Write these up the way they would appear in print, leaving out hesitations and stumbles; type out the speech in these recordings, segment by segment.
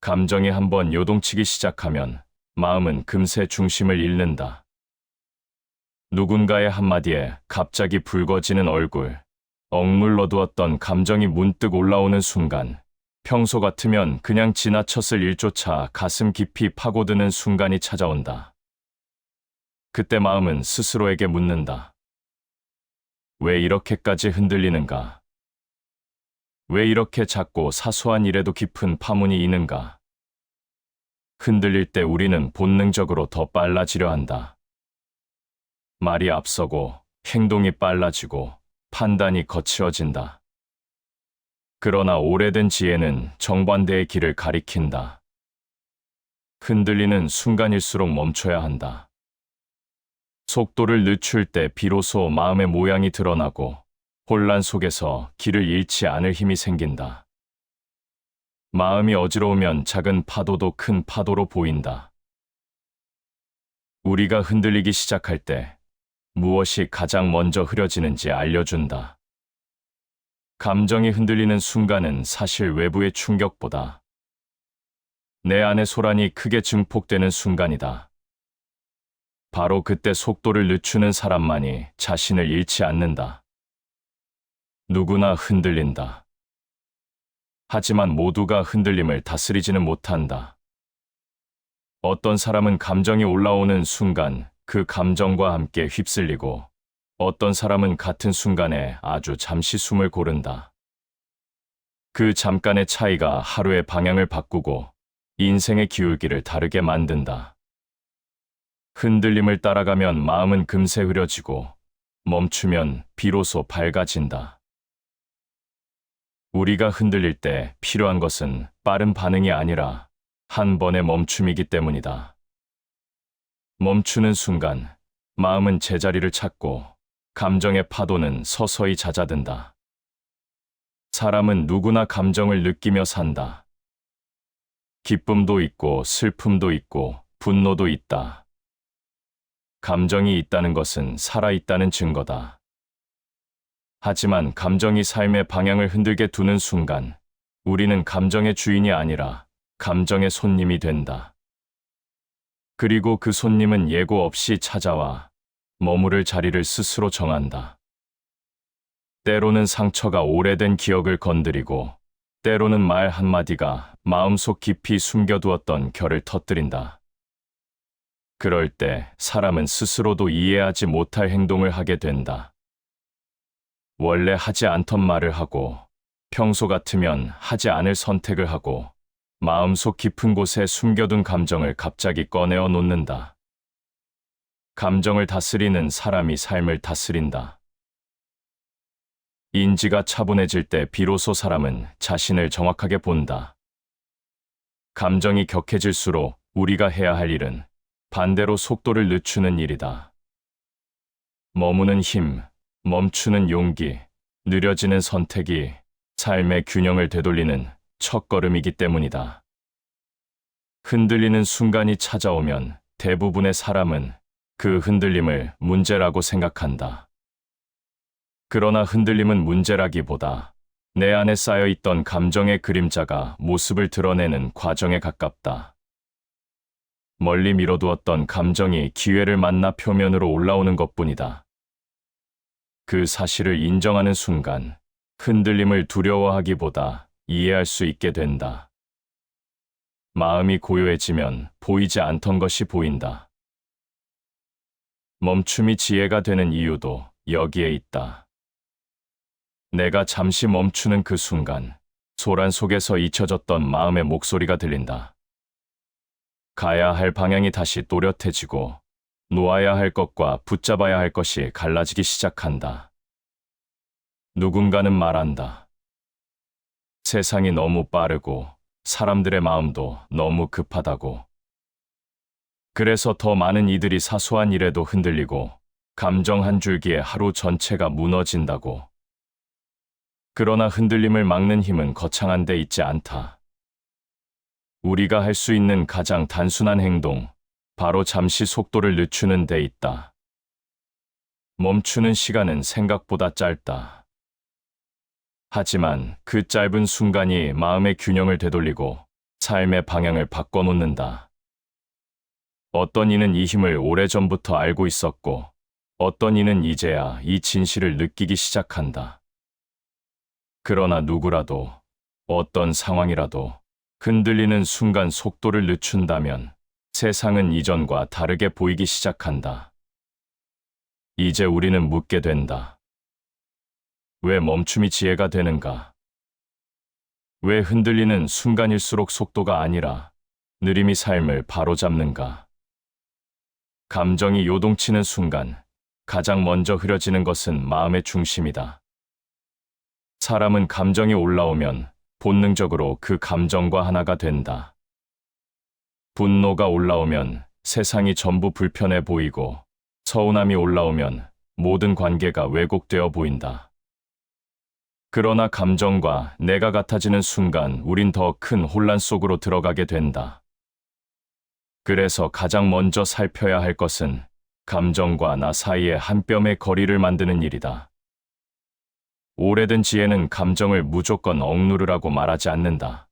감정이 한번 요동치기 시작하면 마음은 금세 중심을 잃는다. 누군가의 한마디에 갑자기 붉어지는 얼굴, 억눌러 두었던 감정이 문득 올라오는 순간, 평소 같으면 그냥 지나쳤을 일조차 가슴 깊이 파고드는 순간이 찾아온다. 그때 마음은 스스로에게 묻는다. 왜 이렇게까지 흔들리는가? 왜 이렇게 작고 사소한 일에도 깊은 파문이 있는가? 흔들릴 때 우리는 본능적으로 더 빨라지려 한다. 말이 앞서고 행동이 빨라지고 판단이 거칠어진다. 그러나 오래된 지혜는 정반대의 길을 가리킨다. 흔들리는 순간일수록 멈춰야 한다. 속도를 늦출 때 비로소 마음의 모양이 드러나고 혼란 속에서 길을 잃지 않을 힘이 생긴다. 마음이 어지러우면 작은 파도도 큰 파도로 보인다. 우리가 흔들리기 시작할 때 무엇이 가장 먼저 흐려지는지 알려준다. 감정이 흔들리는 순간은 사실 외부의 충격보다 내 안의 소란이 크게 증폭되는 순간이다. 바로 그때 속도를 늦추는 사람만이 자신을 잃지 않는다. 누구나 흔들린다. 하지만 모두가 흔들림을 다스리지는 못한다. 어떤 사람은 감정이 올라오는 순간 그 감정과 함께 휩쓸리고 어떤 사람은 같은 순간에 아주 잠시 숨을 고른다. 그 잠깐의 차이가 하루의 방향을 바꾸고 인생의 기울기를 다르게 만든다. 흔들림을 따라가면 마음은 금세 흐려지고 멈추면 비로소 밝아진다. 우리가 흔들릴 때 필요한 것은 빠른 반응이 아니라 한 번의 멈춤이기 때문이다. 멈추는 순간 마음은 제자리를 찾고 감정의 파도는 서서히 잦아든다. 사람은 누구나 감정을 느끼며 산다. 기쁨도 있고 슬픔도 있고 분노도 있다. 감정이 있다는 것은 살아있다는 증거다. 하지만 감정이 삶의 방향을 흔들게 두는 순간 우리는 감정의 주인이 아니라 감정의 손님이 된다. 그리고 그 손님은 예고 없이 찾아와 머무를 자리를 스스로 정한다. 때로는 상처가 오래된 기억을 건드리고 때로는 말 한마디가 마음속 깊이 숨겨두었던 결을 터뜨린다. 그럴 때 사람은 스스로도 이해하지 못할 행동을 하게 된다. 원래 하지 않던 말을 하고 평소 같으면 하지 않을 선택을 하고 마음속 깊은 곳에 숨겨둔 감정을 갑자기 꺼내어 놓는다. 감정을 다스리는 사람이 삶을 다스린다. 인지가 차분해질 때 비로소 사람은 자신을 정확하게 본다. 감정이 격해질수록 우리가 해야 할 일은 반대로 속도를 늦추는 일이다. 머무는 힘, 멈추는 용기, 느려지는 선택이 삶의 균형을 되돌리는 첫걸음이기 때문이다. 흔들리는 순간이 찾아오면 대부분의 사람은 그 흔들림을 문제라고 생각한다. 그러나 흔들림은 문제라기보다 내 안에 쌓여있던 감정의 그림자가 모습을 드러내는 과정에 가깝다. 멀리 미뤄두었던 감정이 기회를 만나 표면으로 올라오는 것뿐이다. 그 사실을 인정하는 순간 흔들림을 두려워하기보다 이해할 수 있게 된다. 마음이 고요해지면 보이지 않던 것이 보인다. 멈춤이 지혜가 되는 이유도 여기에 있다. 내가 잠시 멈추는 그 순간 소란 속에서 잊혀졌던 마음의 목소리가 들린다. 가야 할 방향이 다시 또렷해지고 놓아야 할 것과 붙잡아야 할 것이 갈라지기 시작한다. 누군가는 말한다. 세상이 너무 빠르고 사람들의 마음도 너무 급하다고. 그래서 더 많은 이들이 사소한 일에도 흔들리고 감정 한 줄기에 하루 전체가 무너진다고. 그러나 흔들림을 막는 힘은 거창한 데 있지 않다. 우리가 할 수 있는 가장 단순한 행동, 바로 잠시 속도를 늦추는 데 있다. 멈추는 시간은 생각보다 짧다. 하지만 그 짧은 순간이 마음의 균형을 되돌리고 삶의 방향을 바꿔놓는다. 어떤 이는 이 힘을 오래전부터 알고 있었고, 어떤 이는 이제야 이 진실을 느끼기 시작한다. 그러나 누구라도, 어떤 상황이라도 흔들리는 순간 속도를 늦춘다면 세상은 이전과 다르게 보이기 시작한다. 이제 우리는 묻게 된다. 왜 멈춤이 지혜가 되는가? 왜 흔들리는 순간일수록 속도가 아니라 느림이 삶을 바로잡는가? 감정이 요동치는 순간 가장 먼저 흐려지는 것은 마음의 중심이다. 사람은 감정이 올라오면 본능적으로 그 감정과 하나가 된다. 분노가 올라오면 세상이 전부 불편해 보이고, 서운함이 올라오면 모든 관계가 왜곡되어 보인다. 그러나 감정과 내가 같아지는 순간 우린 더 큰 혼란 속으로 들어가게 된다. 그래서 가장 먼저 살펴야 할 것은 감정과 나 사이의 한 뼘의 거리를 만드는 일이다. 오래된 지혜는 감정을 무조건 억누르라고 말하지 않는다.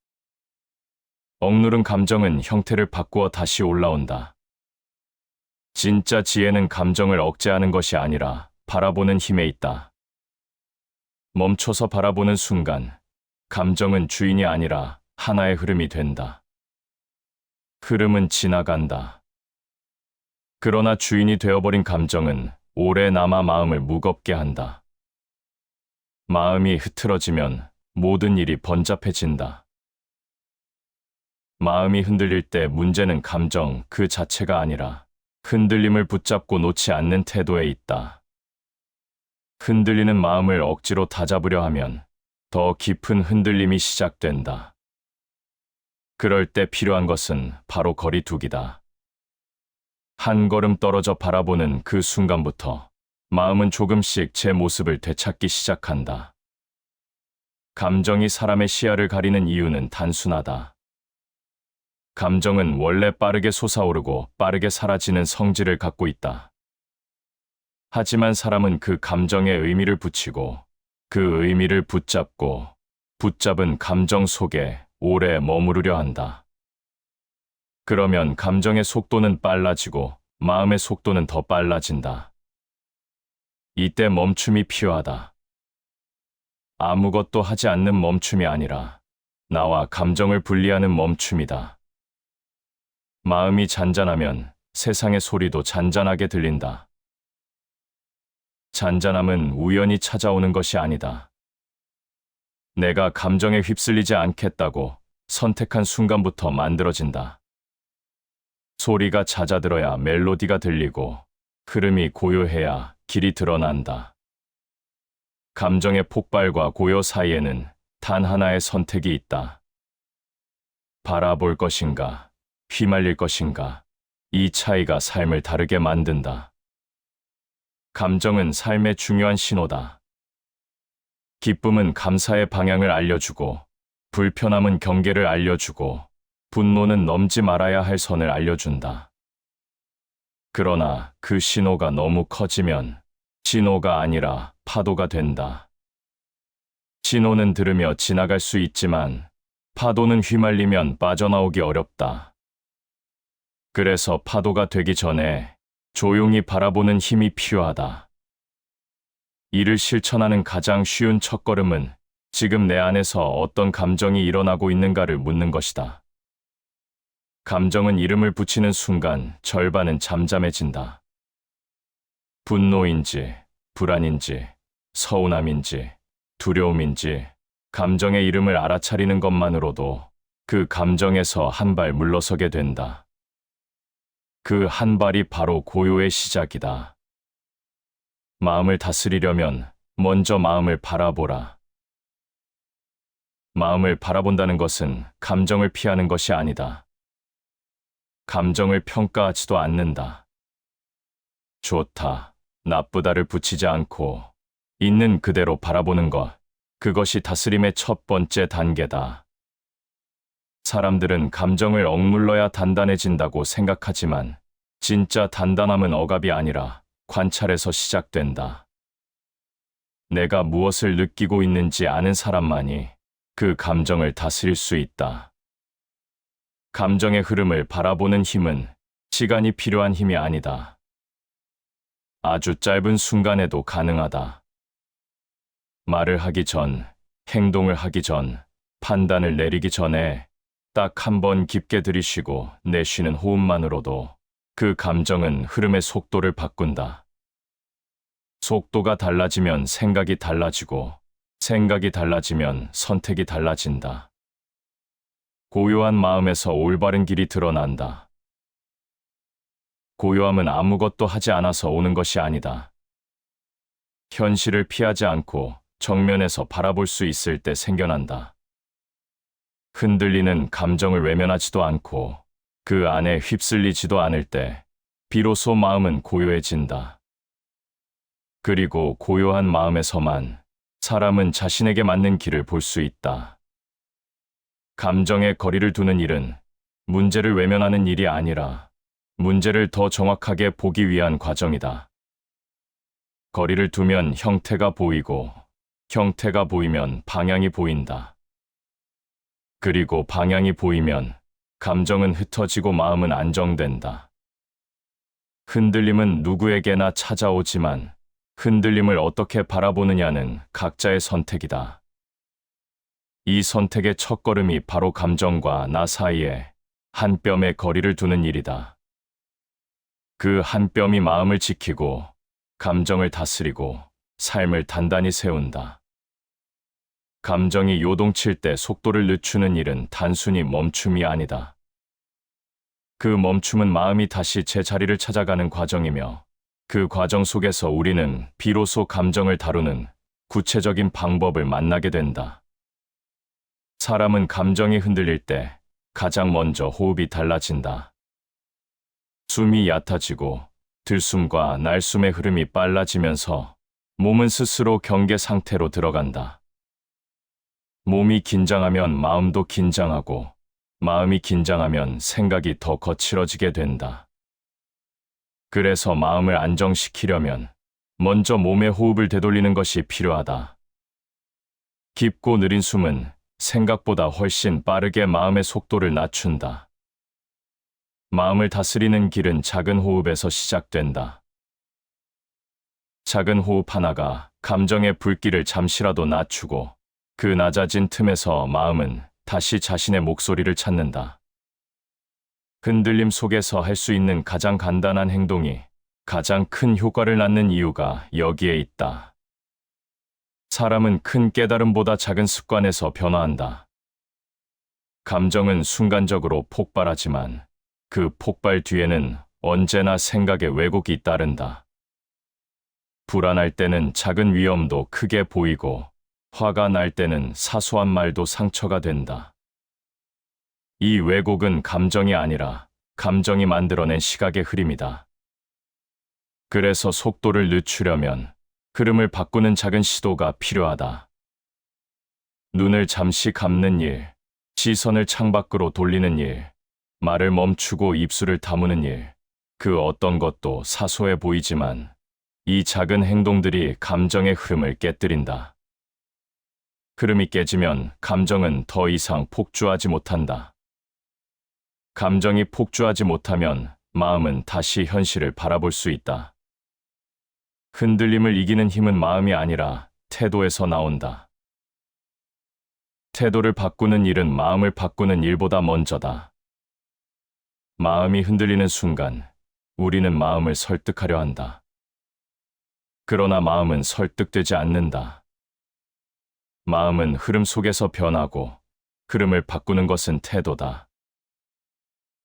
억누른 감정은 형태를 바꾸어 다시 올라온다. 진짜 지혜는 감정을 억제하는 것이 아니라 바라보는 힘에 있다. 멈춰서 바라보는 순간, 감정은 주인이 아니라 하나의 흐름이 된다. 흐름은 지나간다. 그러나 주인이 되어버린 감정은 오래 남아 마음을 무겁게 한다. 마음이 흐트러지면 모든 일이 번잡해진다. 마음이 흔들릴 때 문제는 감정 그 자체가 아니라 흔들림을 붙잡고 놓지 않는 태도에 있다. 흔들리는 마음을 억지로 다잡으려 하면 더 깊은 흔들림이 시작된다. 그럴 때 필요한 것은 바로 거리두기다. 한 걸음 떨어져 바라보는 그 순간부터 마음은 조금씩 제 모습을 되찾기 시작한다. 감정이 사람의 시야를 가리는 이유는 단순하다. 감정은 원래 빠르게 솟아오르고 빠르게 사라지는 성질을 갖고 있다. 하지만 사람은 그 감정에 의미를 붙이고 그 의미를 붙잡고 붙잡은 감정 속에 오래 머무르려 한다. 그러면 감정의 속도는 빨라지고 마음의 속도는 더 빨라진다. 이때 멈춤이 필요하다. 아무것도 하지 않는 멈춤이 아니라 나와 감정을 분리하는 멈춤이다. 마음이 잔잔하면 세상의 소리도 잔잔하게 들린다. 잔잔함은 우연히 찾아오는 것이 아니다. 내가 감정에 휩쓸리지 않겠다고 선택한 순간부터 만들어진다. 소리가 잦아들어야 멜로디가 들리고 흐름이 고요해야 길이 드러난다. 감정의 폭발과 고요 사이에는 단 하나의 선택이 있다. 바라볼 것인가, 휘말릴 것인가, 이 차이가 삶을 다르게 만든다. 감정은 삶의 중요한 신호다. 기쁨은 감사의 방향을 알려주고, 불편함은 경계를 알려주고, 분노는 넘지 말아야 할 선을 알려준다. 그러나 그 신호가 너무 커지면 신호가 아니라 파도가 된다. 신호는 들으며 지나갈 수 있지만 파도는 휘말리면 빠져나오기 어렵다. 그래서 파도가 되기 전에 조용히 바라보는 힘이 필요하다. 이를 실천하는 가장 쉬운 첫걸음은 지금 내 안에서 어떤 감정이 일어나고 있는가를 묻는 것이다. 감정은 이름을 붙이는 순간 절반은 잠잠해진다. 분노인지, 불안인지, 서운함인지, 두려움인지, 감정의 이름을 알아차리는 것만으로도 그 감정에서 한 발 물러서게 된다. 그 한 발이 바로 고요의 시작이다. 마음을 다스리려면 먼저 마음을 바라보라. 마음을 바라본다는 것은 감정을 피하는 것이 아니다. 감정을 평가하지도 않는다. 좋다, 나쁘다를 붙이지 않고 있는 그대로 바라보는 것, 그것이 다스림의 첫 번째 단계다. 사람들은 감정을 억눌러야 단단해진다고 생각하지만 진짜 단단함은 억압이 아니라 관찰에서 시작된다. 내가 무엇을 느끼고 있는지 아는 사람만이 그 감정을 다스릴 수 있다. 감정의 흐름을 바라보는 힘은 시간이 필요한 힘이 아니다. 아주 짧은 순간에도 가능하다. 말을 하기 전, 행동을 하기 전, 판단을 내리기 전에 딱 한 번 깊게 들이쉬고 내쉬는 호흡만으로도 그 감정은 흐름의 속도를 바꾼다. 속도가 달라지면 생각이 달라지고, 생각이 달라지면 선택이 달라진다. 고요한 마음에서 올바른 길이 드러난다. 고요함은 아무것도 하지 않아서 오는 것이 아니다. 현실을 피하지 않고 정면에서 바라볼 수 있을 때 생겨난다. 흔들리는 감정을 외면하지도 않고 그 안에 휩쓸리지도 않을 때 비로소 마음은 고요해진다. 그리고 고요한 마음에서만 사람은 자신에게 맞는 길을 볼 수 있다. 감정에 거리를 두는 일은 문제를 외면하는 일이 아니라 문제를 더 정확하게 보기 위한 과정이다. 거리를 두면 형태가 보이고, 형태가 보이면 방향이 보인다. 그리고 방향이 보이면 감정은 흩어지고 마음은 안정된다. 흔들림은 누구에게나 찾아오지만 흔들림을 어떻게 바라보느냐는 각자의 선택이다. 이 선택의 첫걸음이 바로 감정과 나 사이에 한 뼘의 거리를 두는 일이다. 그 한 뼘이 마음을 지키고, 감정을 다스리고, 삶을 단단히 세운다. 감정이 요동칠 때 속도를 늦추는 일은 단순히 멈춤이 아니다. 그 멈춤은 마음이 다시 제자리를 찾아가는 과정이며, 그 과정 속에서 우리는 비로소 감정을 다루는 구체적인 방법을 만나게 된다. 사람은 감정이 흔들릴 때 가장 먼저 호흡이 달라진다. 숨이 얕아지고 들숨과 날숨의 흐름이 빨라지면서 몸은 스스로 경계 상태로 들어간다. 몸이 긴장하면 마음도 긴장하고 마음이 긴장하면 생각이 더 거칠어지게 된다. 그래서 마음을 안정시키려면 먼저 몸의 호흡을 되돌리는 것이 필요하다. 깊고 느린 숨은 생각보다 훨씬 빠르게 마음의 속도를 낮춘다. 마음을 다스리는 길은 작은 호흡에서 시작된다. 작은 호흡 하나가 감정의 불길을 잠시라도 낮추고 그 낮아진 틈에서 마음은 다시 자신의 목소리를 찾는다. 흔들림 속에서 할 수 있는 가장 간단한 행동이 가장 큰 효과를 낳는 이유가 여기에 있다. 사람은 큰 깨달음보다 작은 습관에서 변화한다. 감정은 순간적으로 폭발하지만 그 폭발 뒤에는 언제나 생각의 왜곡이 따른다. 불안할 때는 작은 위험도 크게 보이고 화가 날 때는 사소한 말도 상처가 된다. 이 왜곡은 감정이 아니라 감정이 만들어낸 시각의 흐름이다. 그래서 속도를 늦추려면 흐름을 바꾸는 작은 시도가 필요하다. 눈을 잠시 감는 일, 시선을 창밖으로 돌리는 일, 말을 멈추고 입술을 다무는 일, 그 어떤 것도 사소해 보이지만 이 작은 행동들이 감정의 흐름을 깨뜨린다. 흐름이 깨지면 감정은 더 이상 폭주하지 못한다. 감정이 폭주하지 못하면 마음은 다시 현실을 바라볼 수 있다. 흔들림을 이기는 힘은 마음이 아니라 태도에서 나온다. 태도를 바꾸는 일은 마음을 바꾸는 일보다 먼저다. 마음이 흔들리는 순간 우리는 마음을 설득하려 한다. 그러나 마음은 설득되지 않는다. 마음은 흐름 속에서 변하고 흐름을 바꾸는 것은 태도다.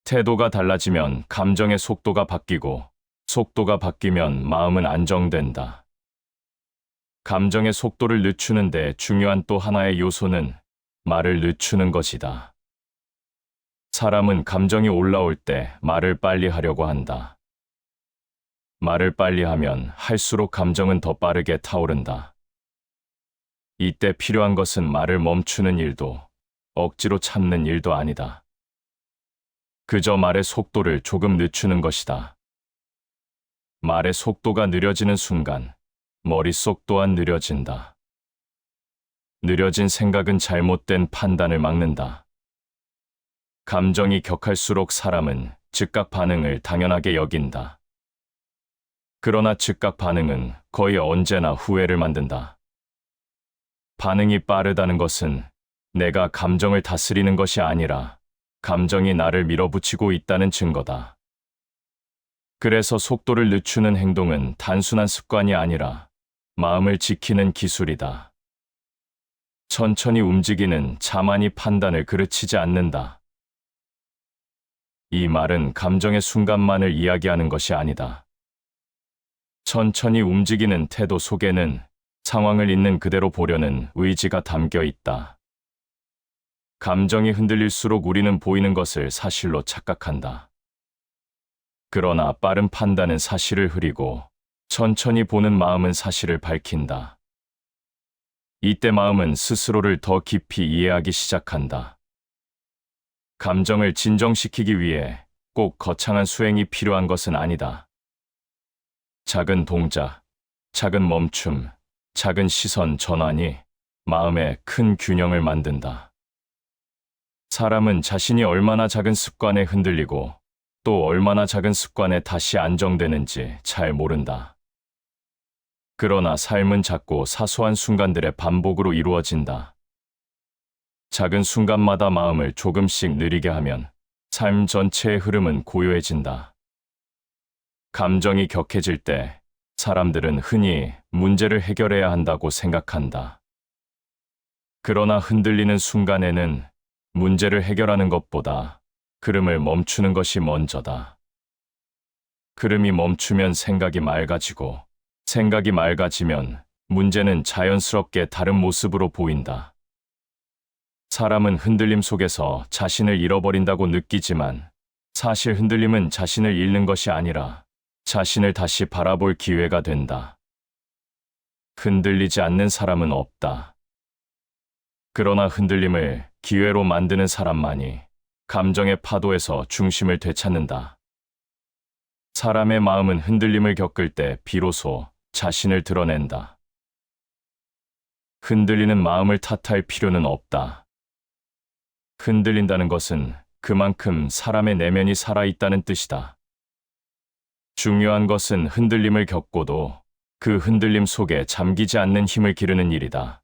태도가 달라지면 감정의 속도가 바뀌고 속도가 바뀌면 마음은 안정된다. 감정의 속도를 늦추는데 중요한 또 하나의 요소는 말을 늦추는 것이다. 사람은 감정이 올라올 때 말을 빨리 하려고 한다. 말을 빨리 하면 할수록 감정은 더 빠르게 타오른다. 이때 필요한 것은 말을 멈추는 일도 억지로 참는 일도 아니다. 그저 말의 속도를 조금 늦추는 것이다. 말의 속도가 느려지는 순간 머릿속 또한 느려진다. 느려진 생각은 잘못된 판단을 막는다. 감정이 격할수록 사람은 즉각 반응을 당연하게 여긴다. 그러나 즉각 반응은 거의 언제나 후회를 만든다. 반응이 빠르다는 것은 내가 감정을 다스리는 것이 아니라 감정이 나를 밀어붙이고 있다는 증거다. 그래서 속도를 늦추는 행동은 단순한 습관이 아니라 마음을 지키는 기술이다. 천천히 움직이는 자만이 판단을 그르치지 않는다. 이 말은 감정의 순간만을 이야기하는 것이 아니다. 천천히 움직이는 태도 속에는 상황을 있는 그대로 보려는 의지가 담겨 있다. 감정이 흔들릴수록 우리는 보이는 것을 사실로 착각한다. 그러나 빠른 판단은 사실을 흐리고 천천히 보는 마음은 사실을 밝힌다. 이때 마음은 스스로를 더 깊이 이해하기 시작한다. 감정을 진정시키기 위해 꼭 거창한 수행이 필요한 것은 아니다. 작은 동작, 작은 멈춤, 작은 시선 전환이 마음에 큰 균형을 만든다. 사람은 자신이 얼마나 작은 습관에 흔들리고 또 얼마나 작은 습관에 다시 안정되는지 잘 모른다. 그러나 삶은 작고 사소한 순간들의 반복으로 이루어진다. 작은 순간마다 마음을 조금씩 느리게 하면 삶 전체의 흐름은 고요해진다. 감정이 격해질 때 사람들은 흔히 문제를 해결해야 한다고 생각한다. 그러나 흔들리는 순간에는 문제를 해결하는 것보다 흐름을 멈추는 것이 먼저다. 흐름이 멈추면 생각이 맑아지고 생각이 맑아지면 문제는 자연스럽게 다른 모습으로 보인다. 사람은 흔들림 속에서 자신을 잃어버린다고 느끼지만 사실 흔들림은 자신을 잃는 것이 아니라 자신을 다시 바라볼 기회가 된다. 흔들리지 않는 사람은 없다. 그러나 흔들림을 기회로 만드는 사람만이 감정의 파도에서 중심을 되찾는다. 사람의 마음은 흔들림을 겪을 때 비로소 자신을 드러낸다. 흔들리는 마음을 탓할 필요는 없다. 흔들린다는 것은 그만큼 사람의 내면이 살아있다는 뜻이다. 중요한 것은 흔들림을 겪고도 그 흔들림 속에 잠기지 않는 힘을 기르는 일이다.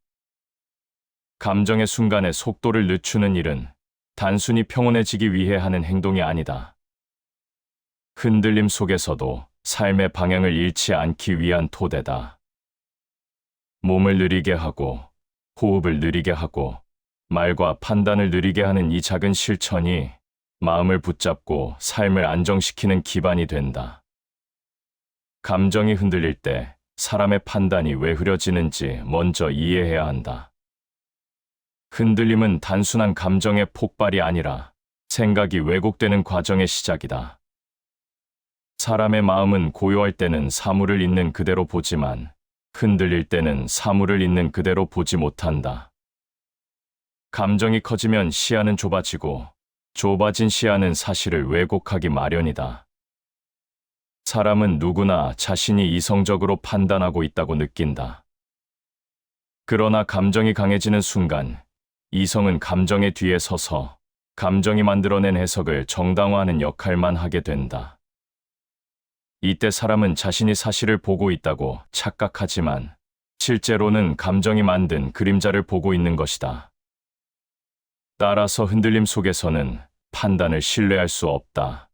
감정의 순간에 속도를 늦추는 일은 단순히 평온해지기 위해 하는 행동이 아니다. 흔들림 속에서도 삶의 방향을 잃지 않기 위한 토대다. 몸을 느리게 하고, 호흡을 느리게 하고, 말과 판단을 느리게 하는 이 작은 실천이 마음을 붙잡고 삶을 안정시키는 기반이 된다. 감정이 흔들릴 때 사람의 판단이 왜 흐려지는지 먼저 이해해야 한다. 흔들림은 단순한 감정의 폭발이 아니라 생각이 왜곡되는 과정의 시작이다. 사람의 마음은 고요할 때는 사물을 있는 그대로 보지만 흔들릴 때는 사물을 있는 그대로 보지 못한다. 감정이 커지면 시야는 좁아지고 좁아진 시야는 사실을 왜곡하기 마련이다. 사람은 누구나 자신이 이성적으로 판단하고 있다고 느낀다. 그러나 감정이 강해지는 순간 이성은 감정의 뒤에 서서 감정이 만들어낸 해석을 정당화하는 역할만 하게 된다. 이때 사람은 자신이 사실을 보고 있다고 착각하지만 실제로는 감정이 만든 그림자를 보고 있는 것이다. 따라서 흔들림 속에서는 판단을 신뢰할 수 없다.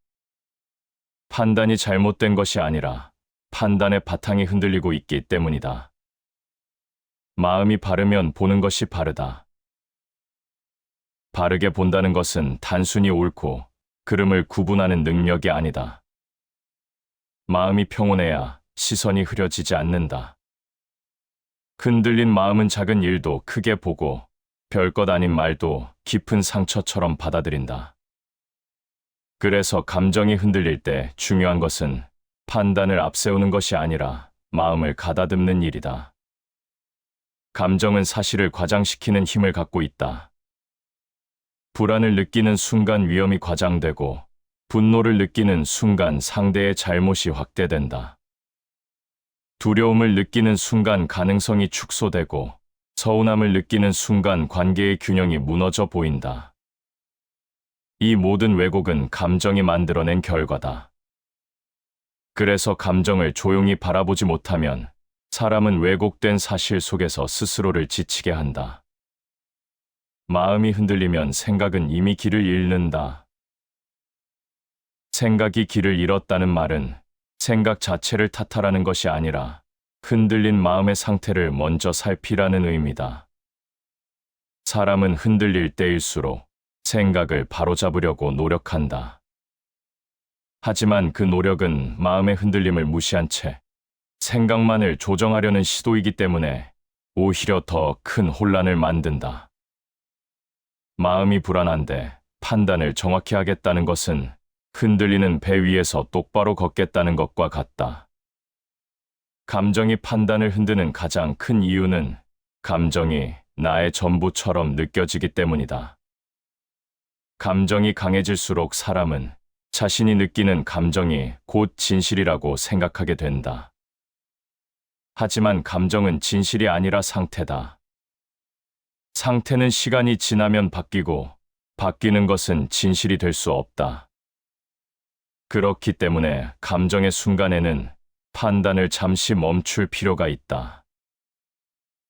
판단이 잘못된 것이 아니라 판단의 바탕이 흔들리고 있기 때문이다. 마음이 바르면 보는 것이 바르다. 바르게 본다는 것은 단순히 옳고 그름을 구분하는 능력이 아니다. 마음이 평온해야 시선이 흐려지지 않는다. 흔들린 마음은 작은 일도 크게 보고 별것 아닌 말도 깊은 상처처럼 받아들인다. 그래서 감정이 흔들릴 때 중요한 것은 판단을 앞세우는 것이 아니라 마음을 가다듬는 일이다. 감정은 사실을 과장시키는 힘을 갖고 있다. 불안을 느끼는 순간 위험이 과장되고 분노를 느끼는 순간 상대의 잘못이 확대된다. 두려움을 느끼는 순간 가능성이 축소되고 서운함을 느끼는 순간 관계의 균형이 무너져 보인다. 이 모든 왜곡은 감정이 만들어낸 결과다. 그래서 감정을 조용히 바라보지 못하면 사람은 왜곡된 사실 속에서 스스로를 지치게 한다. 마음이 흔들리면 생각은 이미 길을 잃는다. 생각이 길을 잃었다는 말은 생각 자체를 탓하라는 것이 아니라 흔들린 마음의 상태를 먼저 살피라는 의미다. 사람은 흔들릴 때일수록 생각을 바로잡으려고 노력한다. 하지만 그 노력은 마음의 흔들림을 무시한 채 생각만을 조정하려는 시도이기 때문에 오히려 더 큰 혼란을 만든다. 마음이 불안한데 판단을 정확히 하겠다는 것은 흔들리는 배 위에서 똑바로 걷겠다는 것과 같다. 감정이 판단을 흔드는 가장 큰 이유는 감정이 나의 전부처럼 느껴지기 때문이다. 감정이 강해질수록 사람은 자신이 느끼는 감정이 곧 진실이라고 생각하게 된다. 하지만 감정은 진실이 아니라 상태다. 상태는 시간이 지나면 바뀌고 바뀌는 것은 진실이 될 수 없다. 그렇기 때문에 감정의 순간에는 판단을 잠시 멈출 필요가 있다.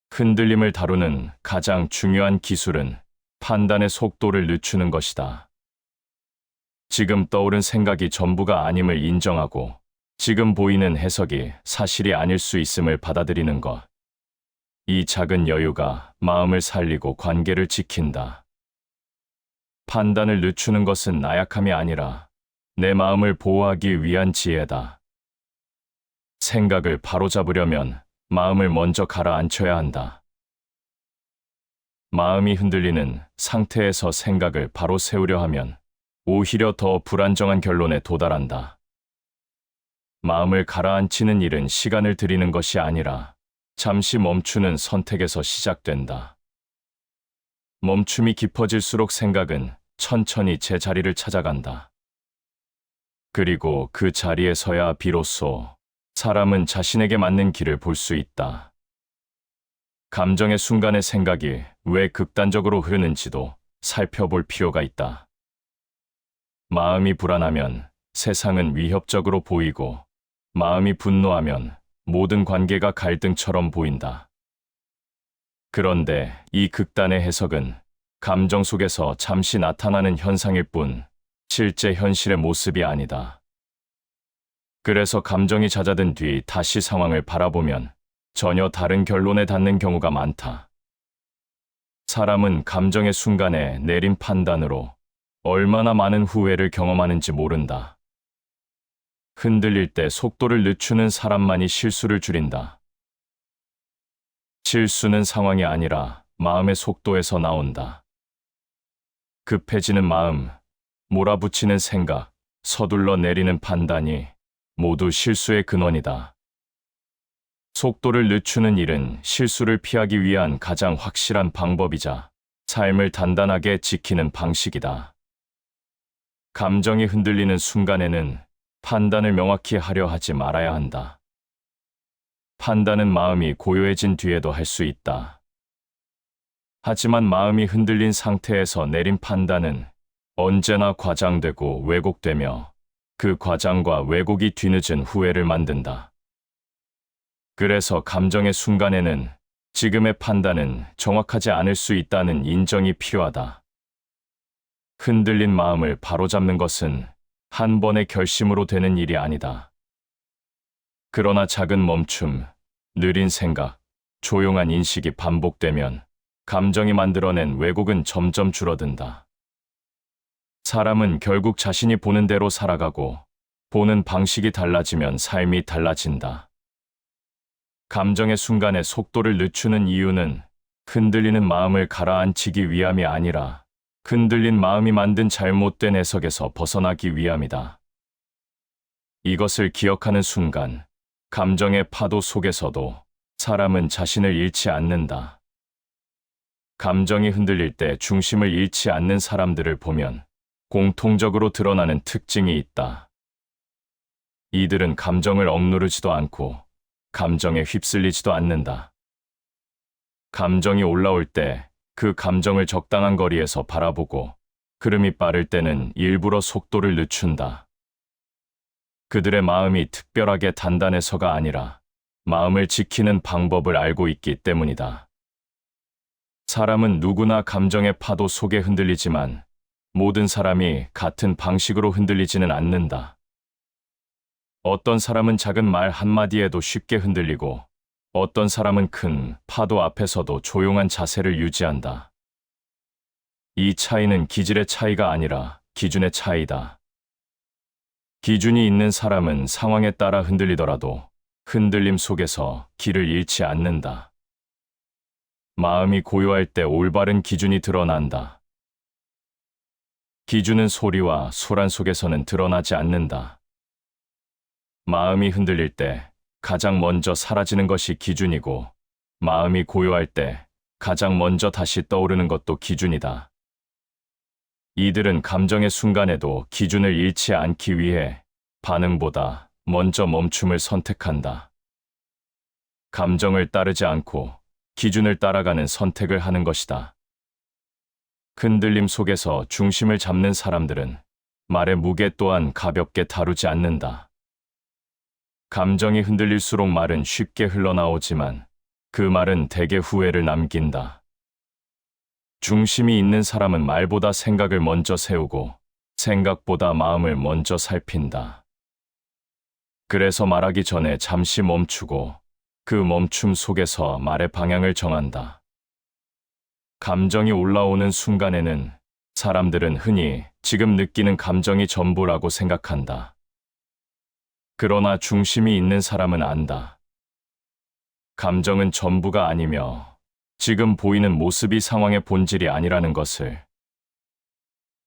흔들림을 다루는 가장 중요한 기술은 판단의 속도를 늦추는 것이다. 지금 떠오른 생각이 전부가 아님을 인정하고 지금 보이는 해석이 사실이 아닐 수 있음을 받아들이는 것. 이 작은 여유가 마음을 살리고 관계를 지킨다. 판단을 늦추는 것은 나약함이 아니라 내 마음을 보호하기 위한 지혜다. 생각을 바로잡으려면 마음을 먼저 가라앉혀야 한다. 마음이 흔들리는 상태에서 생각을 바로 세우려 하면 오히려 더 불안정한 결론에 도달한다. 마음을 가라앉히는 일은 시간을 들이는 것이 아니라 잠시 멈추는 선택에서 시작된다. 멈춤이 깊어질수록 생각은 천천히 제자리를 찾아간다. 그리고 그 자리에 서야 비로소 사람은 자신에게 맞는 길을 볼 수 있다. 감정의 순간의 생각이 왜 극단적으로 흐르는지도 살펴볼 필요가 있다. 마음이 불안하면 세상은 위협적으로 보이고, 마음이 분노하면 모든 관계가 갈등처럼 보인다. 그런데 이 극단의 해석은 감정 속에서 잠시 나타나는 현상일 뿐 실제 현실의 모습이 아니다. 그래서 감정이 잦아든 뒤 다시 상황을 바라보면 전혀 다른 결론에 닿는 경우가 많다. 사람은 감정의 순간에 내린 판단으로 얼마나 많은 후회를 경험하는지 모른다. 흔들릴 때 속도를 늦추는 사람만이 실수를 줄인다. 실수는 상황이 아니라 마음의 속도에서 나온다. 급해지는 마음, 몰아붙이는 생각, 서둘러 내리는 판단이 모두 실수의 근원이다. 속도를 늦추는 일은 실수를 피하기 위한 가장 확실한 방법이자 삶을 단단하게 지키는 방식이다. 감정이 흔들리는 순간에는 판단을 명확히 하려 하지 말아야 한다. 판단은 마음이 고요해진 뒤에도 할 수 있다. 하지만 마음이 흔들린 상태에서 내린 판단은 언제나 과장되고 왜곡되며 그 과장과 왜곡이 뒤늦은 후회를 만든다. 그래서 감정의 순간에는 지금의 판단은 정확하지 않을 수 있다는 인정이 필요하다. 흔들린 마음을 바로잡는 것은 한 번의 결심으로 되는 일이 아니다. 그러나 작은 멈춤, 느린 생각, 조용한 인식이 반복되면 감정이 만들어낸 왜곡은 점점 줄어든다. 사람은 결국 자신이 보는 대로 살아가고 보는 방식이 달라지면 삶이 달라진다. 감정의 순간에 속도를 늦추는 이유는 흔들리는 마음을 가라앉히기 위함이 아니라 흔들린 마음이 만든 잘못된 해석에서 벗어나기 위함이다. 이것을 기억하는 순간 감정의 파도 속에서도 사람은 자신을 잃지 않는다. 감정이 흔들릴 때 중심을 잃지 않는 사람들을 보면 공통적으로 드러나는 특징이 있다. 이들은 감정을 억누르지도 않고 감정에 휩쓸리지도 않는다. 감정이 올라올 때 그 감정을 적당한 거리에서 바라보고 흐름이 빠를 때는 일부러 속도를 늦춘다. 그들의 마음이 특별하게 단단해서가 아니라 마음을 지키는 방법을 알고 있기 때문이다. 사람은 누구나 감정의 파도 속에 흔들리지만 모든 사람이 같은 방식으로 흔들리지는 않는다. 어떤 사람은 작은 말 한마디에도 쉽게 흔들리고 어떤 사람은 큰 파도 앞에서도 조용한 자세를 유지한다. 이 차이는 기질의 차이가 아니라 기준의 차이다. 기준이 있는 사람은 상황에 따라 흔들리더라도 흔들림 속에서 길을 잃지 않는다. 마음이 고요할 때 올바른 기준이 드러난다. 기준은 소리와 소란 속에서는 드러나지 않는다. 마음이 흔들릴 때 가장 먼저 사라지는 것이 기준이고, 마음이 고요할 때 가장 먼저 다시 떠오르는 것도 기준이다. 이들은 감정의 순간에도 기준을 잃지 않기 위해 반응보다 먼저 멈춤을 선택한다. 감정을 따르지 않고 기준을 따라가는 선택을 하는 것이다. 흔들림 속에서 중심을 잡는 사람들은 말의 무게 또한 가볍게 다루지 않는다. 감정이 흔들릴수록 말은 쉽게 흘러나오지만 그 말은 대개 후회를 남긴다. 중심이 있는 사람은 말보다 생각을 먼저 세우고 생각보다 마음을 먼저 살핀다. 그래서 말하기 전에 잠시 멈추고 그 멈춤 속에서 말의 방향을 정한다. 감정이 올라오는 순간에는 사람들은 흔히 지금 느끼는 감정이 전부라고 생각한다. 그러나 중심이 있는 사람은 안다. 감정은 전부가 아니며 지금 보이는 모습이 상황의 본질이 아니라는 것을.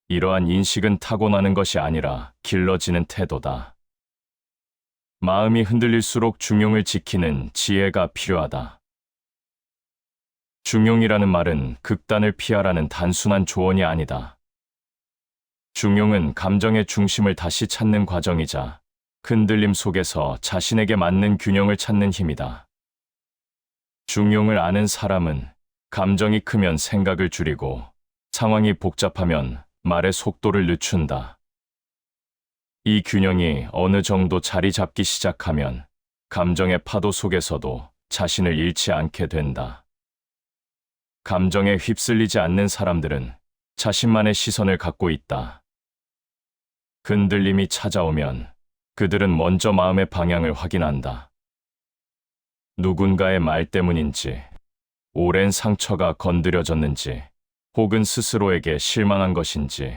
이러한 인식은 타고나는 것이 아니라 길러지는 태도다. 마음이 흔들릴수록 중용을 지키는 지혜가 필요하다. 중용이라는 말은 극단을 피하라는 단순한 조언이 아니다. 중용은 감정의 중심을 다시 찾는 과정이자 흔들림 속에서 자신에게 맞는 균형을 찾는 힘이다. 중용을 아는 사람은 감정이 크면 생각을 줄이고 상황이 복잡하면 말의 속도를 늦춘다. 이 균형이 어느 정도 자리 잡기 시작하면 감정의 파도 속에서도 자신을 잃지 않게 된다. 감정에 휩쓸리지 않는 사람들은 자신만의 시선을 갖고 있다. 흔들림이 찾아오면 그들은 먼저 마음의 방향을 확인한다. 누군가의 말 때문인지, 오랜 상처가 건드려졌는지, 혹은 스스로에게 실망한 것인지,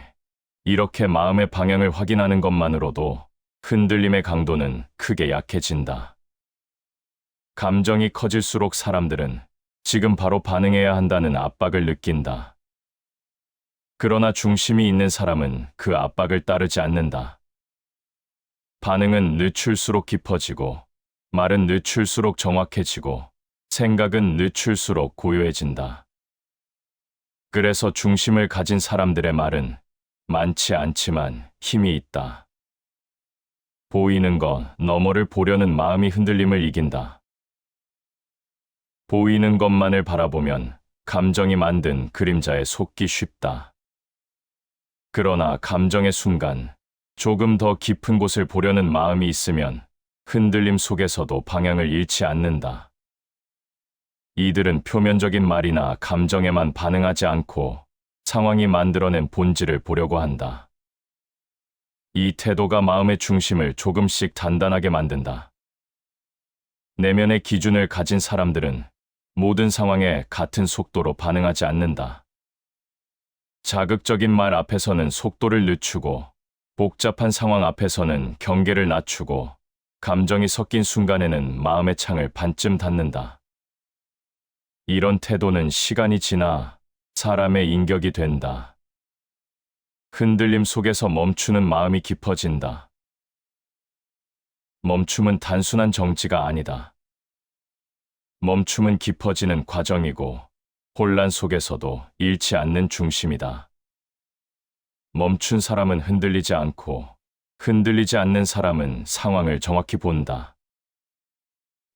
이렇게 마음의 방향을 확인하는 것만으로도 흔들림의 강도는 크게 약해진다. 감정이 커질수록 사람들은 지금 바로 반응해야 한다는 압박을 느낀다. 그러나 중심이 있는 사람은 그 압박을 따르지 않는다. 반응은 늦출수록 깊어지고, 말은 늦출수록 정확해지고, 생각은 늦출수록 고요해진다. 그래서 중심을 가진 사람들의 말은 많지 않지만 힘이 있다. 보이는 것 너머를 보려는 마음이 흔들림을 이긴다. 보이는 것만을 바라보면 감정이 만든 그림자에 속기 쉽다. 그러나 감정의 순간, 조금 더 깊은 곳을 보려는 마음이 있으면 흔들림 속에서도 방향을 잃지 않는다. 이들은 표면적인 말이나 감정에만 반응하지 않고 상황이 만들어낸 본질을 보려고 한다. 이 태도가 마음의 중심을 조금씩 단단하게 만든다. 내면의 기준을 가진 사람들은 모든 상황에 같은 속도로 반응하지 않는다. 자극적인 말 앞에서는 속도를 늦추고, 복잡한 상황 앞에서는 경계를 낮추고, 감정이 섞인 순간에는 마음의 창을 반쯤 닫는다. 이런 태도는 시간이 지나 사람의 인격이 된다. 흔들림 속에서 멈추는 마음이 깊어진다. 멈춤은 단순한 정지가 아니다. 멈춤은 깊어지는 과정이고 혼란 속에서도 잃지 않는 중심이다. 멈춘 사람은 흔들리지 않고 흔들리지 않는 사람은 상황을 정확히 본다.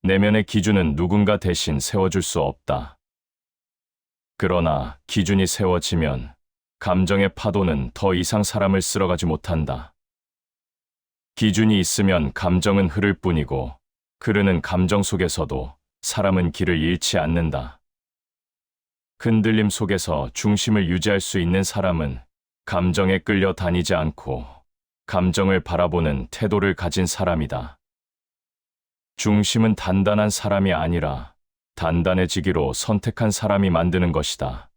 내면의 기준은 누군가 대신 세워줄 수 없다. 그러나 기준이 세워지면 감정의 파도는 더 이상 사람을 쓸어가지 못한다. 기준이 있으면 감정은 흐를 뿐이고 흐르는 감정 속에서도 사람은 길을 잃지 않는다. 흔들림 속에서 중심을 유지할 수 있는 사람은 감정에 끌려 다니지 않고 감정을 바라보는 태도를 가진 사람이다. 중심은 단단한 사람이 아니라 단단해지기로 선택한 사람이 만드는 것이다.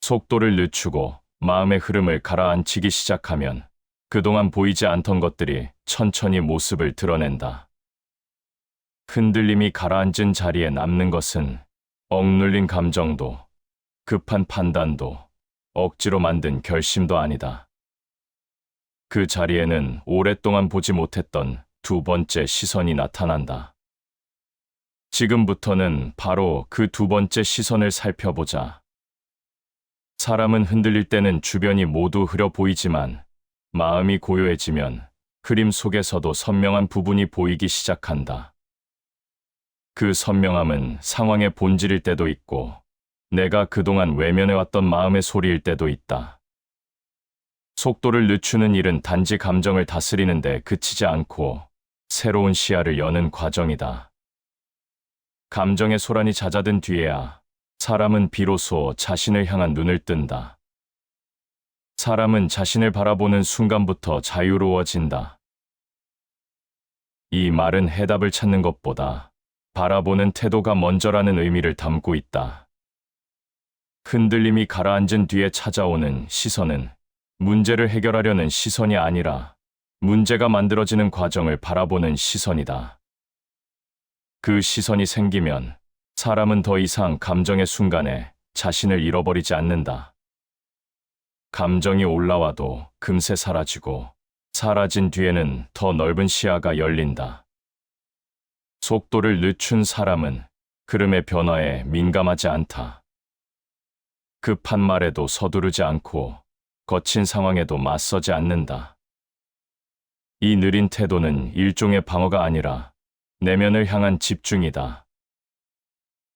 속도를 늦추고 마음의 흐름을 가라앉히기 시작하면 그동안 보이지 않던 것들이 천천히 모습을 드러낸다. 흔들림이 가라앉은 자리에 남는 것은 억눌린 감정도, 급한 판단도, 억지로 만든 결심도 아니다. 그 자리에는 오랫동안 보지 못했던 두 번째 시선이 나타난다. 지금부터는 바로 그 두 번째 시선을 살펴보자. 사람은 흔들릴 때는 주변이 모두 흐려 보이지만 마음이 고요해지면 그림 속에서도 선명한 부분이 보이기 시작한다. 그 선명함은 상황의 본질일 때도 있고 내가 그동안 외면해왔던 마음의 소리일 때도 있다. 속도를 늦추는 일은 단지 감정을 다스리는 데 그치지 않고 새로운 시야를 여는 과정이다. 감정의 소란이 잦아든 뒤에야 사람은 비로소 자신을 향한 눈을 뜬다. 사람은 자신을 바라보는 순간부터 자유로워진다. 이 말은 해답을 찾는 것보다 바라보는 태도가 먼저라는 의미를 담고 있다. 흔들림이 가라앉은 뒤에 찾아오는 시선은 문제를 해결하려는 시선이 아니라 문제가 만들어지는 과정을 바라보는 시선이다. 그 시선이 생기면 사람은 더 이상 감정의 순간에 자신을 잃어버리지 않는다. 감정이 올라와도 금세 사라지고 사라진 뒤에는 더 넓은 시야가 열린다. 속도를 늦춘 사람은 흐름의 변화에 민감하지 않다. 급한 말에도 서두르지 않고 거친 상황에도 맞서지 않는다. 이 느린 태도는 일종의 방어가 아니라 내면을 향한 집중이다.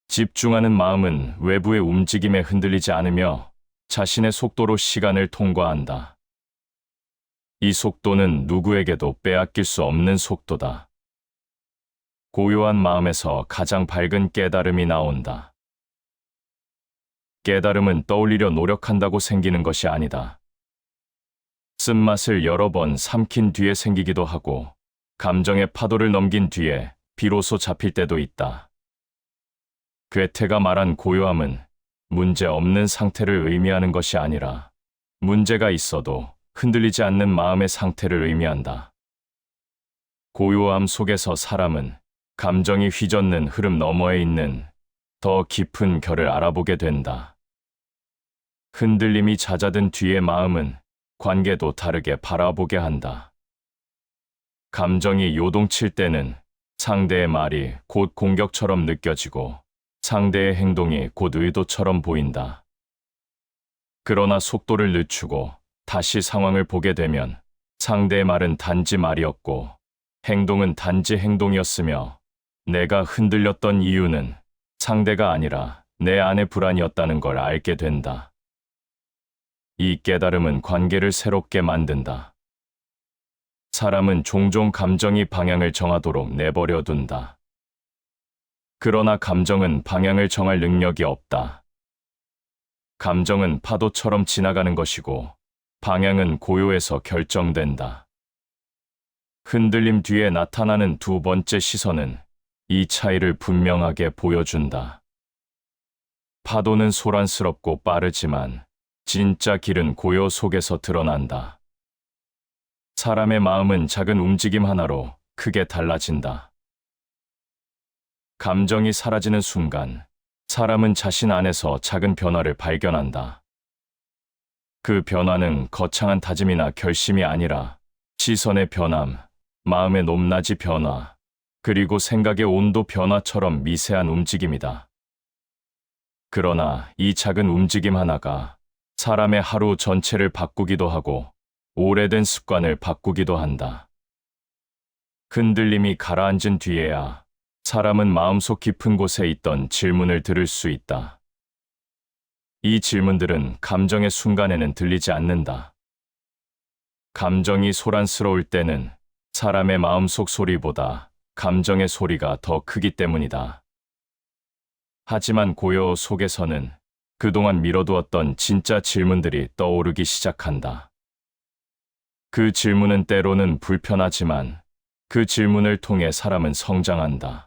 집중하는 마음은 외부의 움직임에 흔들리지 않으며 자신의 속도로 시간을 통과한다. 이 속도는 누구에게도 빼앗길 수 없는 속도다. 고요한 마음에서 가장 밝은 깨달음이 나온다. 깨달음은 떠올리려 노력한다고 생기는 것이 아니다. 쓴맛을 여러 번 삼킨 뒤에 생기기도 하고 감정의 파도를 넘긴 뒤에 비로소 잡힐 때도 있다. 괴테가 말한 고요함은 문제 없는 상태를 의미하는 것이 아니라 문제가 있어도 흔들리지 않는 마음의 상태를 의미한다. 고요함 속에서 사람은 감정이 휘젓는 흐름 너머에 있는 더 깊은 결을 알아보게 된다. 흔들림이 잦아든 뒤의 마음은 관계도 다르게 바라보게 한다. 감정이 요동칠 때는 상대의 말이 곧 공격처럼 느껴지고 상대의 행동이 곧 의도처럼 보인다. 그러나 속도를 늦추고 다시 상황을 보게 되면 상대의 말은 단지 말이었고 행동은 단지 행동이었으며 내가 흔들렸던 이유는 상대가 아니라 내 안의 불안이었다는 걸 알게 된다. 이 깨달음은 관계를 새롭게 만든다. 사람은 종종 감정이 방향을 정하도록 내버려 둔다. 그러나 감정은 방향을 정할 능력이 없다. 감정은 파도처럼 지나가는 것이고 방향은 고요에서 결정된다. 흔들림 뒤에 나타나는 두 번째 시선은 이 차이를 분명하게 보여준다. 파도는 소란스럽고 빠르지만 진짜 길은 고요 속에서 드러난다. 사람의 마음은 작은 움직임 하나로 크게 달라진다. 감정이 사라지는 순간 사람은 자신 안에서 작은 변화를 발견한다. 그 변화는 거창한 다짐이나 결심이 아니라 시선의 변함, 마음의 높낮이 변화, 그리고 생각의 온도 변화처럼 미세한 움직임이다. 그러나 이 작은 움직임 하나가 사람의 하루 전체를 바꾸기도 하고 오래된 습관을 바꾸기도 한다. 흔들림이 가라앉은 뒤에야 사람은 마음속 깊은 곳에 있던 질문을 들을 수 있다. 이 질문들은 감정의 순간에는 들리지 않는다. 감정이 소란스러울 때는 사람의 마음속 소리보다 감정의 소리가 더 크기 때문이다. 하지만 고요 속에서는 그동안 미뤄두었던 진짜 질문들이 떠오르기 시작한다. 그 질문은 때로는 불편하지만 그 질문을 통해 사람은 성장한다.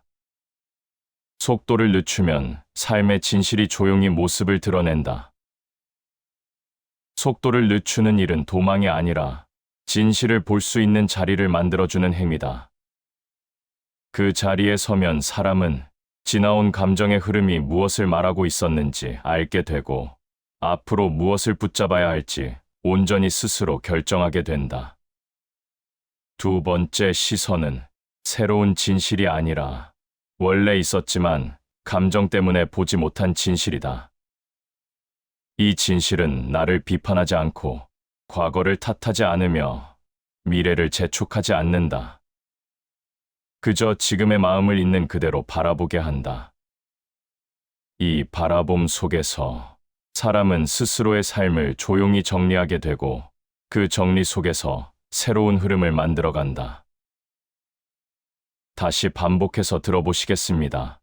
속도를 늦추면 삶의 진실이 조용히 모습을 드러낸다. 속도를 늦추는 일은 도망이 아니라 진실을 볼 수 있는 자리를 만들어주는 행위다. 그 자리에 서면 사람은 지나온 감정의 흐름이 무엇을 말하고 있었는지 알게 되고 앞으로 무엇을 붙잡아야 할지 온전히 스스로 결정하게 된다. 두 번째 시선은 새로운 진실이 아니라 원래 있었지만 감정 때문에 보지 못한 진실이다. 이 진실은 나를 비판하지 않고 과거를 탓하지 않으며 미래를 재촉하지 않는다. 그저 지금의 마음을 있는 그대로 바라보게 한다. 이 바라봄 속에서 사람은 스스로의 삶을 조용히 정리하게 되고 그 정리 속에서 새로운 흐름을 만들어간다. 다시 반복해서 들어보시겠습니다.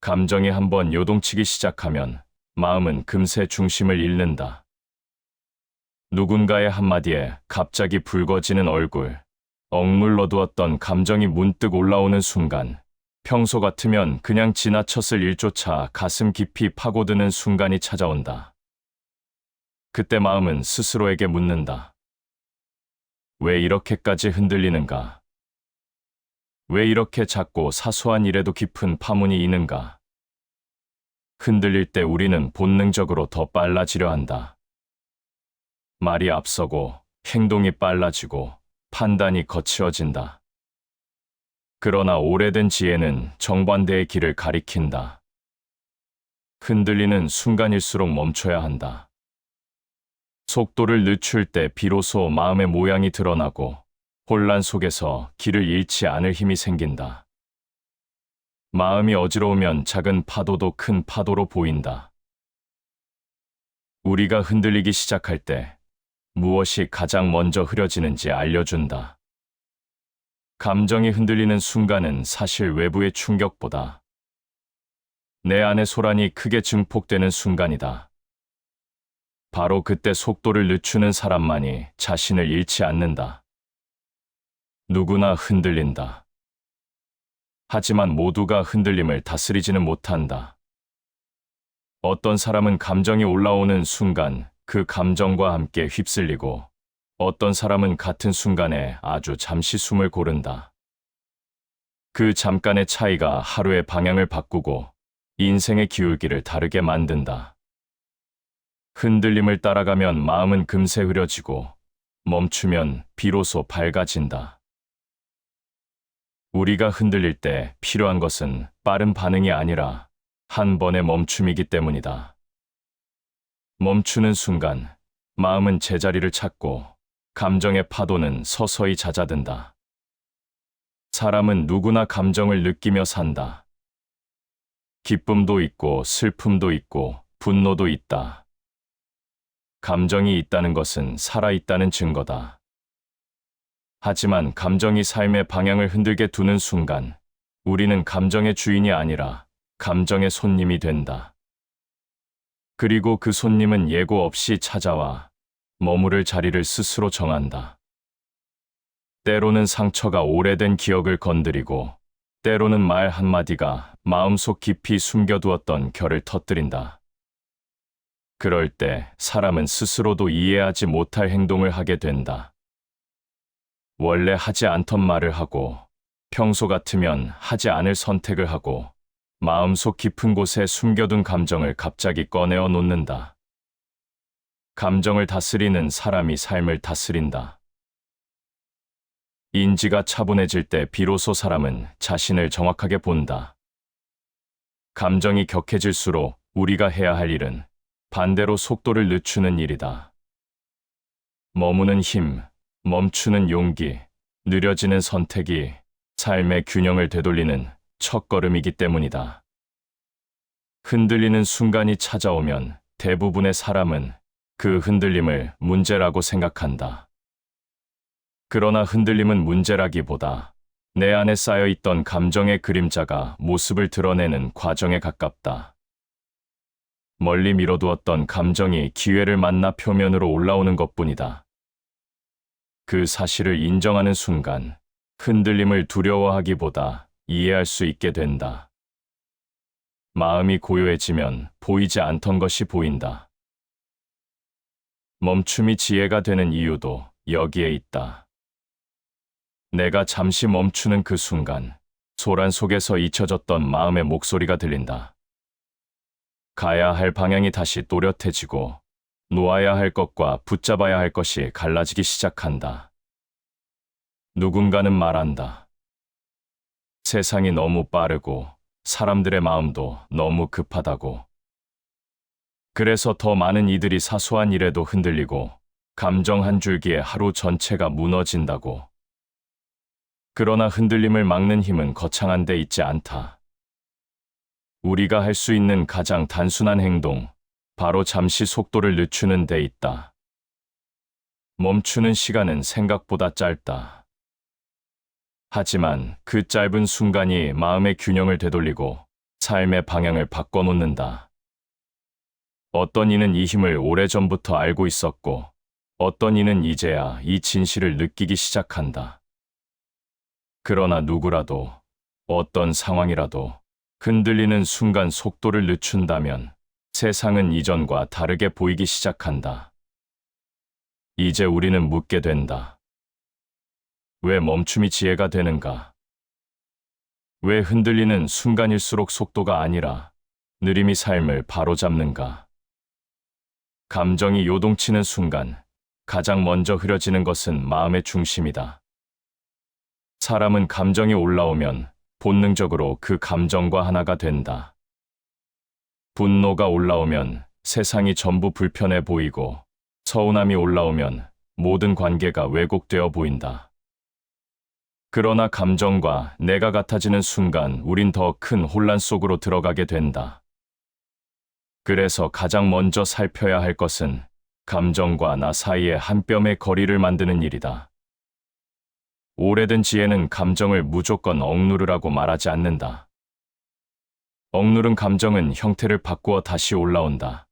감정이 한번 요동치기 시작하면 마음은 금세 중심을 잃는다. 누군가의 한마디에 갑자기 붉어지는 얼굴, 억눌러 두었던 감정이 문득 올라오는 순간, 평소 같으면 그냥 지나쳤을 일조차 가슴 깊이 파고드는 순간이 찾아온다. 그때 마음은 스스로에게 묻는다. 왜 이렇게까지 흔들리는가? 왜 이렇게 작고 사소한 일에도 깊은 파문이 있는가? 흔들릴 때 우리는 본능적으로 더 빨라지려 한다. 말이 앞서고 행동이 빨라지고 판단이 거칠어진다. 그러나 오래된 지혜는 정반대의 길을 가리킨다. 흔들리는 순간일수록 멈춰야 한다. 속도를 늦출 때 비로소 마음의 모양이 드러나고 혼란 속에서 길을 잃지 않을 힘이 생긴다. 마음이 어지러우면 작은 파도도 큰 파도로 보인다. 우리가 흔들리기 시작할 때 무엇이 가장 먼저 흐려지는지 알려준다. 감정이 흔들리는 순간은 사실 외부의 충격보다 내 안의 소란이 크게 증폭되는 순간이다. 바로 그때 속도를 늦추는 사람만이 자신을 잃지 않는다. 누구나 흔들린다. 하지만 모두가 흔들림을 다스리지는 못한다. 어떤 사람은 감정이 올라오는 순간 그 감정과 함께 휩쓸리고 어떤 사람은 같은 순간에 아주 잠시 숨을 고른다. 그 잠깐의 차이가 하루의 방향을 바꾸고 인생의 기울기를 다르게 만든다. 흔들림을 따라가면 마음은 금세 흐려지고 멈추면 비로소 밝아진다. 우리가 흔들릴 때 필요한 것은 빠른 반응이 아니라 한 번의 멈춤이기 때문이다. 멈추는 순간 마음은 제자리를 찾고 감정의 파도는 서서히 잦아든다. 사람은 누구나 감정을 느끼며 산다. 기쁨도 있고 슬픔도 있고 분노도 있다. 감정이 있다는 것은 살아있다는 증거다. 하지만 감정이 삶의 방향을 흔들게 두는 순간 우리는 감정의 주인이 아니라 감정의 손님이 된다. 그리고 그 손님은 예고 없이 찾아와 머무를 자리를 스스로 정한다. 때로는 상처가 오래된 기억을 건드리고 때로는 말 한마디가 마음속 깊이 숨겨두었던 결을 터뜨린다. 그럴 때 사람은 스스로도 이해하지 못할 행동을 하게 된다. 원래 하지 않던 말을 하고 평소 같으면 하지 않을 선택을 하고 마음속 깊은 곳에 숨겨둔 감정을 갑자기 꺼내어 놓는다. 감정을 다스리는 사람이 삶을 다스린다. 인지가 차분해질 때 비로소 사람은 자신을 정확하게 본다. 감정이 격해질수록 우리가 해야 할 일은 반대로 속도를 늦추는 일이다. 머무는 힘, 멈추는 용기, 느려지는 선택이 삶의 균형을 되돌리는 첫걸음이기 때문이다. 흔들리는 순간이 찾아오면 대부분의 사람은 그 흔들림을 문제라고 생각한다. 그러나 흔들림은 문제라기보다 내 안에 쌓여있던 감정의 그림자가 모습을 드러내는 과정에 가깝다. 멀리 미뤄두었던 감정이 기회를 만나 표면으로 올라오는 것뿐이다. 그 사실을 인정하는 순간 흔들림을 두려워하기보다 이해할 수 있게 된다. 마음이 고요해지면 보이지 않던 것이 보인다. 멈춤이 지혜가 되는 이유도 여기에 있다. 내가 잠시 멈추는 그 순간, 소란 속에서 잊혀졌던 마음의 목소리가 들린다. 가야 할 방향이 다시 또렷해지고, 놓아야 할 것과 붙잡아야 할 것이 갈라지기 시작한다. 누군가는 말한다. 세상이 너무 빠르고, 사람들의 마음도 너무 급하다고. 그래서 더 많은 이들이 사소한 일에도 흔들리고 감정 한 줄기에 하루 전체가 무너진다고. 그러나 흔들림을 막는 힘은 거창한 데 있지 않다. 우리가 할 수 있는 가장 단순한 행동, 바로 잠시 속도를 늦추는 데 있다. 멈추는 시간은 생각보다 짧다. 하지만 그 짧은 순간이 마음의 균형을 되돌리고 삶의 방향을 바꿔놓는다. 어떤 이는 이 힘을 오래전부터 알고 있었고, 어떤 이는 이제야 이 진실을 느끼기 시작한다. 그러나 누구라도, 어떤 상황이라도 흔들리는 순간 속도를 늦춘다면 세상은 이전과 다르게 보이기 시작한다. 이제 우리는 묻게 된다. 왜 멈춤이 지혜가 되는가? 왜 흔들리는 순간일수록 속도가 아니라 느림이 삶을 바로잡는가? 감정이 요동치는 순간 가장 먼저 흐려지는 것은 마음의 중심이다. 사람은 감정이 올라오면 본능적으로 그 감정과 하나가 된다. 분노가 올라오면 세상이 전부 불편해 보이고, 서운함이 올라오면 모든 관계가 왜곡되어 보인다. 그러나 감정과 내가 같아지는 순간 우린 더 큰 혼란 속으로 들어가게 된다. 그래서 가장 먼저 살펴야 할 것은 감정과 나 사이의 한 뼘의 거리를 만드는 일이다. 오래된 지혜는 감정을 무조건 억누르라고 말하지 않는다. 억누른 감정은 형태를 바꾸어 다시 올라온다.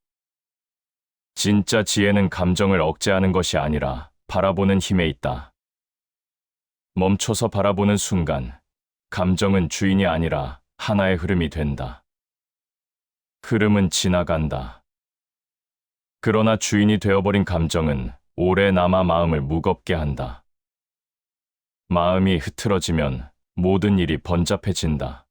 진짜 지혜는 감정을 억제하는 것이 아니라 바라보는 힘에 있다. 멈춰서 바라보는 순간, 감정은 주인이 아니라 하나의 흐름이 된다. 흐름은 지나간다. 그러나 주인이 되어버린 감정은 오래 남아 마음을 무겁게 한다. 마음이 흐트러지면 모든 일이 번잡해진다.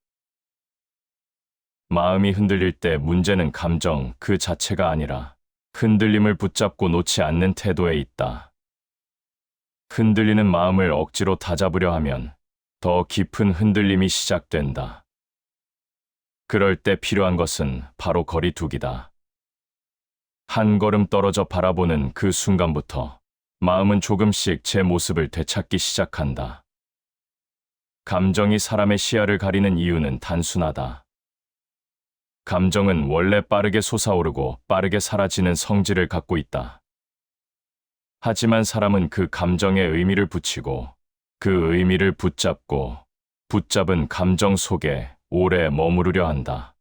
마음이 흔들릴 때 문제는 감정 그 자체가 아니라 흔들림을 붙잡고 놓지 않는 태도에 있다. 흔들리는 마음을 억지로 다잡으려 하면 더 깊은 흔들림이 시작된다. 그럴 때 필요한 것은 바로 거리두기다. 한 걸음 떨어져 바라보는 그 순간부터 마음은 조금씩 제 모습을 되찾기 시작한다. 감정이 사람의 시야를 가리는 이유는 단순하다. 감정은 원래 빠르게 솟아오르고 빠르게 사라지는 성질을 갖고 있다. 하지만 사람은 그 감정에 의미를 붙이고 그 의미를 붙잡고 붙잡은 감정 속에 오래 머무르려 한다.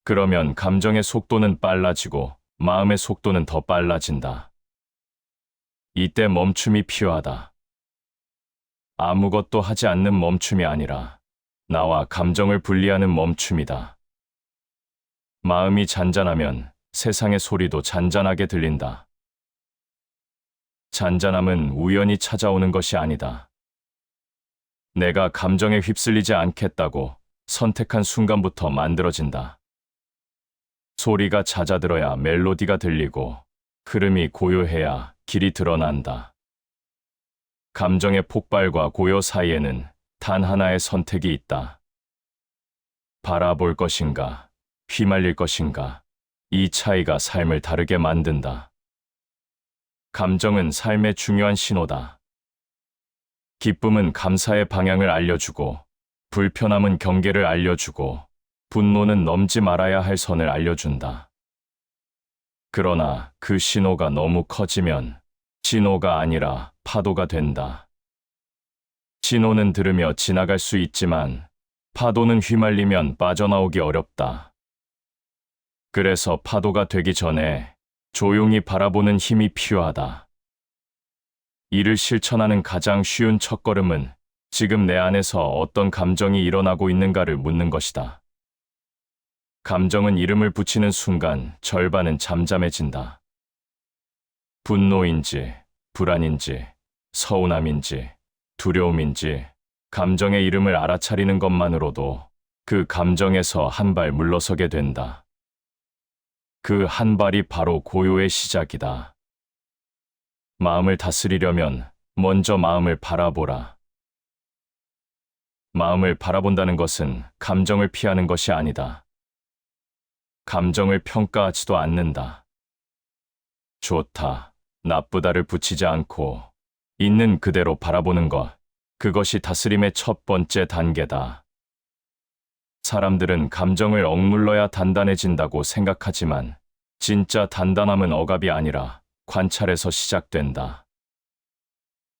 그러면 감정의 속도는 빨라지고 마음의 속도는 더 빨라진다. 이때 멈춤이 필요하다. 아무것도 하지 않는 멈춤이 아니라 나와 감정을 분리하는 멈춤이다. 마음이 잔잔하면 세상의 소리도 잔잔하게 들린다. 잔잔함은 우연히 찾아오는 것이 아니다. 내가 감정에 휩쓸리지 않겠다고 선택한 순간부터 만들어진다. 소리가 잦아들어야 멜로디가 들리고 흐름이 고요해야 길이 드러난다. 감정의 폭발과 고요 사이에는 단 하나의 선택이 있다. 바라볼 것인가, 휘말릴 것인가, 이 차이가 삶을 다르게 만든다. 감정은 삶의 중요한 신호다. 기쁨은 감사의 방향을 알려주고, 불편함은 경계를 알려주고, 분노는 넘지 말아야 할 선을 알려준다. 그러나 그 신호가 너무 커지면 진호가 아니라 파도가 된다. 진호는 들으며 지나갈 수 있지만 파도는 휘말리면 빠져나오기 어렵다. 그래서 파도가 되기 전에 조용히 바라보는 힘이 필요하다. 이를 실천하는 가장 쉬운 첫걸음은 지금 내 안에서 어떤 감정이 일어나고 있는가를 묻는 것이다. 감정은 이름을 붙이는 순간 절반은 잠잠해진다. 분노인지, 불안인지, 서운함인지, 두려움인지, 감정의 이름을 알아차리는 것만으로도 그 감정에서 한 발 물러서게 된다. 그 한 발이 바로 고요의 시작이다. 마음을 다스리려면 먼저 마음을 바라보라. 마음을 바라본다는 것은 감정을 피하는 것이 아니다. 감정을 평가하지도 않는다. 좋다, 나쁘다를 붙이지 않고 있는 그대로 바라보는 것, 그것이 다스림의 첫 번째 단계다. 사람들은 감정을 억눌러야 단단해진다고 생각하지만 진짜 단단함은 억압이 아니라 관찰에서 시작된다.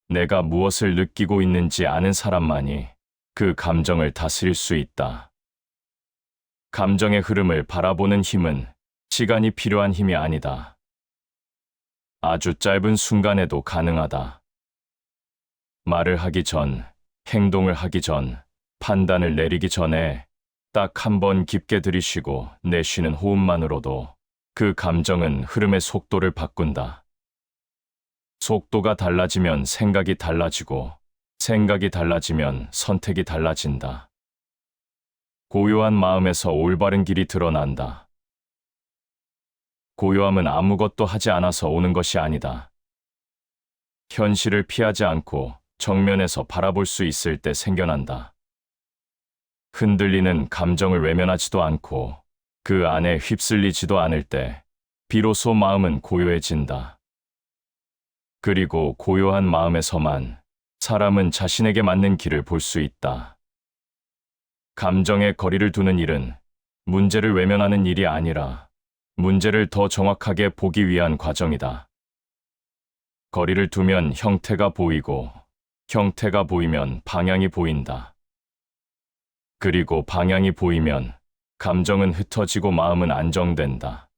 내가 무엇을 느끼고 있는지 아는 사람만이 그 감정을 다스릴 수 있다. 감정의 흐름을 바라보는 힘은 시간이 필요한 힘이 아니다. 아주 짧은 순간에도 가능하다. 말을 하기 전, 행동을 하기 전, 판단을 내리기 전에 딱 한 번 깊게 들이쉬고 내쉬는 호흡만으로도 그 감정은 흐름의 속도를 바꾼다. 속도가 달라지면 생각이 달라지고, 생각이 달라지면 선택이 달라진다. 고요한 마음에서 올바른 길이 드러난다. 고요함은 아무것도 하지 않아서 오는 것이 아니다. 현실을 피하지 않고 정면에서 바라볼 수 있을 때 생겨난다. 흔들리는 감정을 외면하지도 않고 그 안에 휩쓸리지도 않을 때 비로소 마음은 고요해진다. 그리고 고요한 마음에서만 사람은 자신에게 맞는 길을 볼 수 있다. 감정에 거리를 두는 일은 문제를 외면하는 일이 아니라 문제를 더 정확하게 보기 위한 과정이다. 거리를 두면 형태가 보이고, 형태가 보이면 방향이 보인다. 그리고 방향이 보이면 감정은 흩어지고 마음은 안정된다.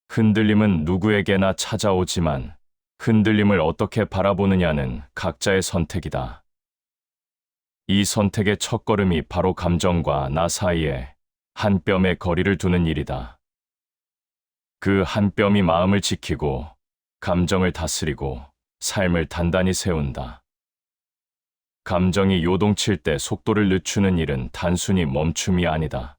흔들림은 누구에게나 찾아오지만 흔들림을 어떻게 바라보느냐는 각자의 선택이다. 이 선택의 첫걸음이 바로 감정과 나 사이에 한 뼘의 거리를 두는 일이다. 그 한 뼘이 마음을 지키고, 감정을 다스리고, 삶을 단단히 세운다. 감정이 요동칠 때 속도를 늦추는 일은 단순히 멈춤이 아니다.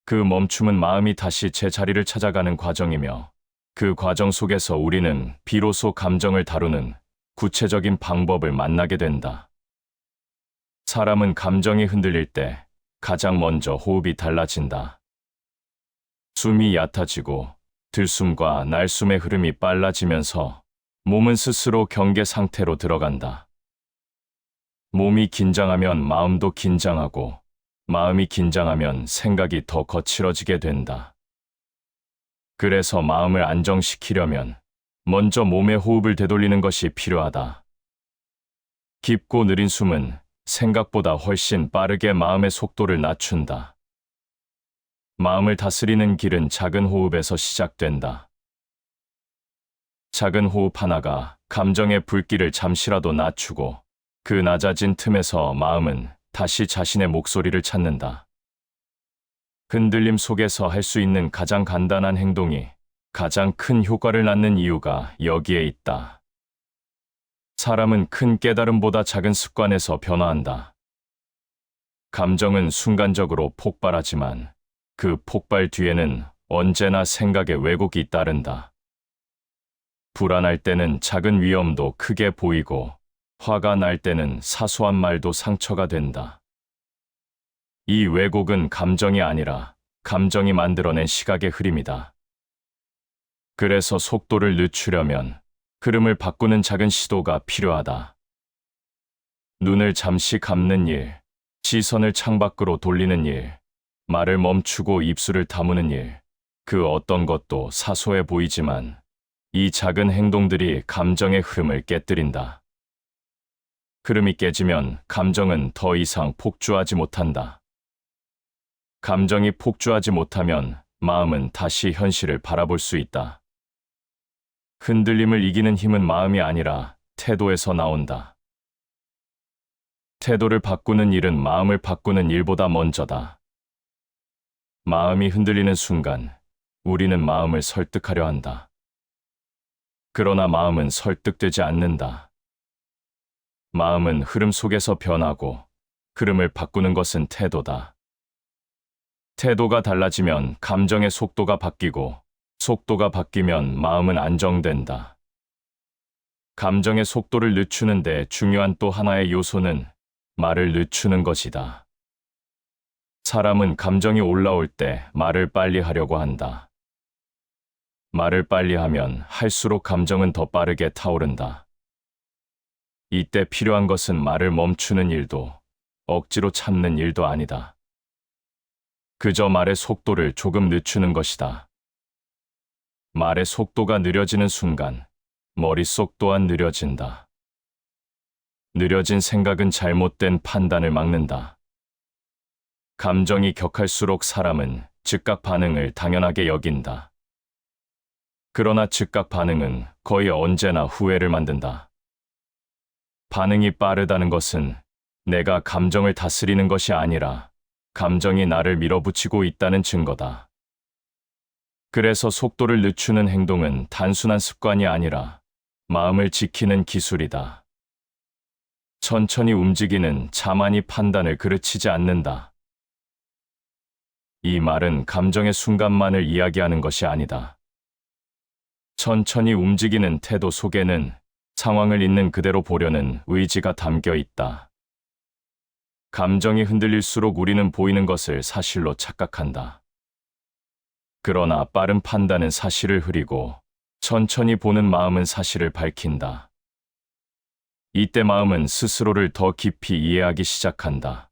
그 멈춤은 마음이 다시 제자리를 찾아가는 과정이며, 그 과정 속에서 우리는 비로소 감정을 다루는 구체적인 방법을 만나게 된다. 사람은 감정이 흔들릴 때 가장 먼저 호흡이 달라진다. 숨이 얕아지고 들숨과 날숨의 흐름이 빨라지면서 몸은 스스로 경계 상태로 들어간다. 몸이 긴장하면 마음도 긴장하고, 마음이 긴장하면 생각이 더 거칠어지게 된다. 그래서 마음을 안정시키려면 먼저 몸의 호흡을 되돌리는 것이 필요하다. 깊고 느린 숨은 생각보다 훨씬 빠르게 마음의 속도를 낮춘다. 마음을 다스리는 길은 작은 호흡에서 시작된다. 작은 호흡 하나가 감정의 불길을 잠시라도 낮추고 그 낮아진 틈에서 마음은 다시 자신의 목소리를 찾는다. 흔들림 속에서 할 수 있는 가장 간단한 행동이 가장 큰 효과를 낳는 이유가 여기에 있다. 사람은 큰 깨달음보다 작은 습관에서 변화한다. 감정은 순간적으로 폭발하지만 그 폭발 뒤에는 언제나 생각의 왜곡이 따른다. 불안할 때는 작은 위험도 크게 보이고, 화가 날 때는 사소한 말도 상처가 된다. 이 왜곡은 감정이 아니라 감정이 만들어낸 시각의 흐름이다. 그래서 속도를 늦추려면 흐름을 바꾸는 작은 시도가 필요하다. 눈을 잠시 감는 일, 시선을 창밖으로 돌리는 일, 말을 멈추고 입술을 다무는 일, 그 어떤 것도 사소해 보이지만 이 작은 행동들이 감정의 흐름을 깨뜨린다. 흐름이 깨지면 감정은 더 이상 폭주하지 못한다. 감정이 폭주하지 못하면 마음은 다시 현실을 바라볼 수 있다. 흔들림을 이기는 힘은 마음이 아니라 태도에서 나온다. 태도를 바꾸는 일은 마음을 바꾸는 일보다 먼저다. 마음이 흔들리는 순간 우리는 마음을 설득하려 한다. 그러나 마음은 설득되지 않는다. 마음은 흐름 속에서 변하고 흐름을 바꾸는 것은 태도다. 태도가 달라지면 감정의 속도가 바뀌고 속도가 바뀌면 마음은 안정된다. 감정의 속도를 늦추는데 중요한 또 하나의 요소는 말을 늦추는 것이다. 사람은 감정이 올라올 때 말을 빨리 하려고 한다. 말을 빨리 하면 할수록 감정은 더 빠르게 타오른다. 이때 필요한 것은 말을 멈추는 일도 억지로 참는 일도 아니다. 그저 말의 속도를 조금 늦추는 것이다. 말의 속도가 느려지는 순간 머릿속 또한 느려진다. 느려진 생각은 잘못된 판단을 막는다. 감정이 격할수록 사람은 즉각 반응을 당연하게 여긴다. 그러나 즉각 반응은 거의 언제나 후회를 만든다. 반응이 빠르다는 것은 내가 감정을 다스리는 것이 아니라 감정이 나를 밀어붙이고 있다는 증거다. 그래서 속도를 늦추는 행동은 단순한 습관이 아니라 마음을 지키는 기술이다. 천천히 움직이는 자만이 판단을 그르치지 않는다. 이 말은 감정의 순간만을 이야기하는 것이 아니다. 천천히 움직이는 태도 속에는 상황을 있는 그대로 보려는 의지가 담겨 있다. 감정이 흔들릴수록 우리는 보이는 것을 사실로 착각한다. 그러나 빠른 판단은 사실을 흐리고 천천히 보는 마음은 사실을 밝힌다. 이때 마음은 스스로를 더 깊이 이해하기 시작한다.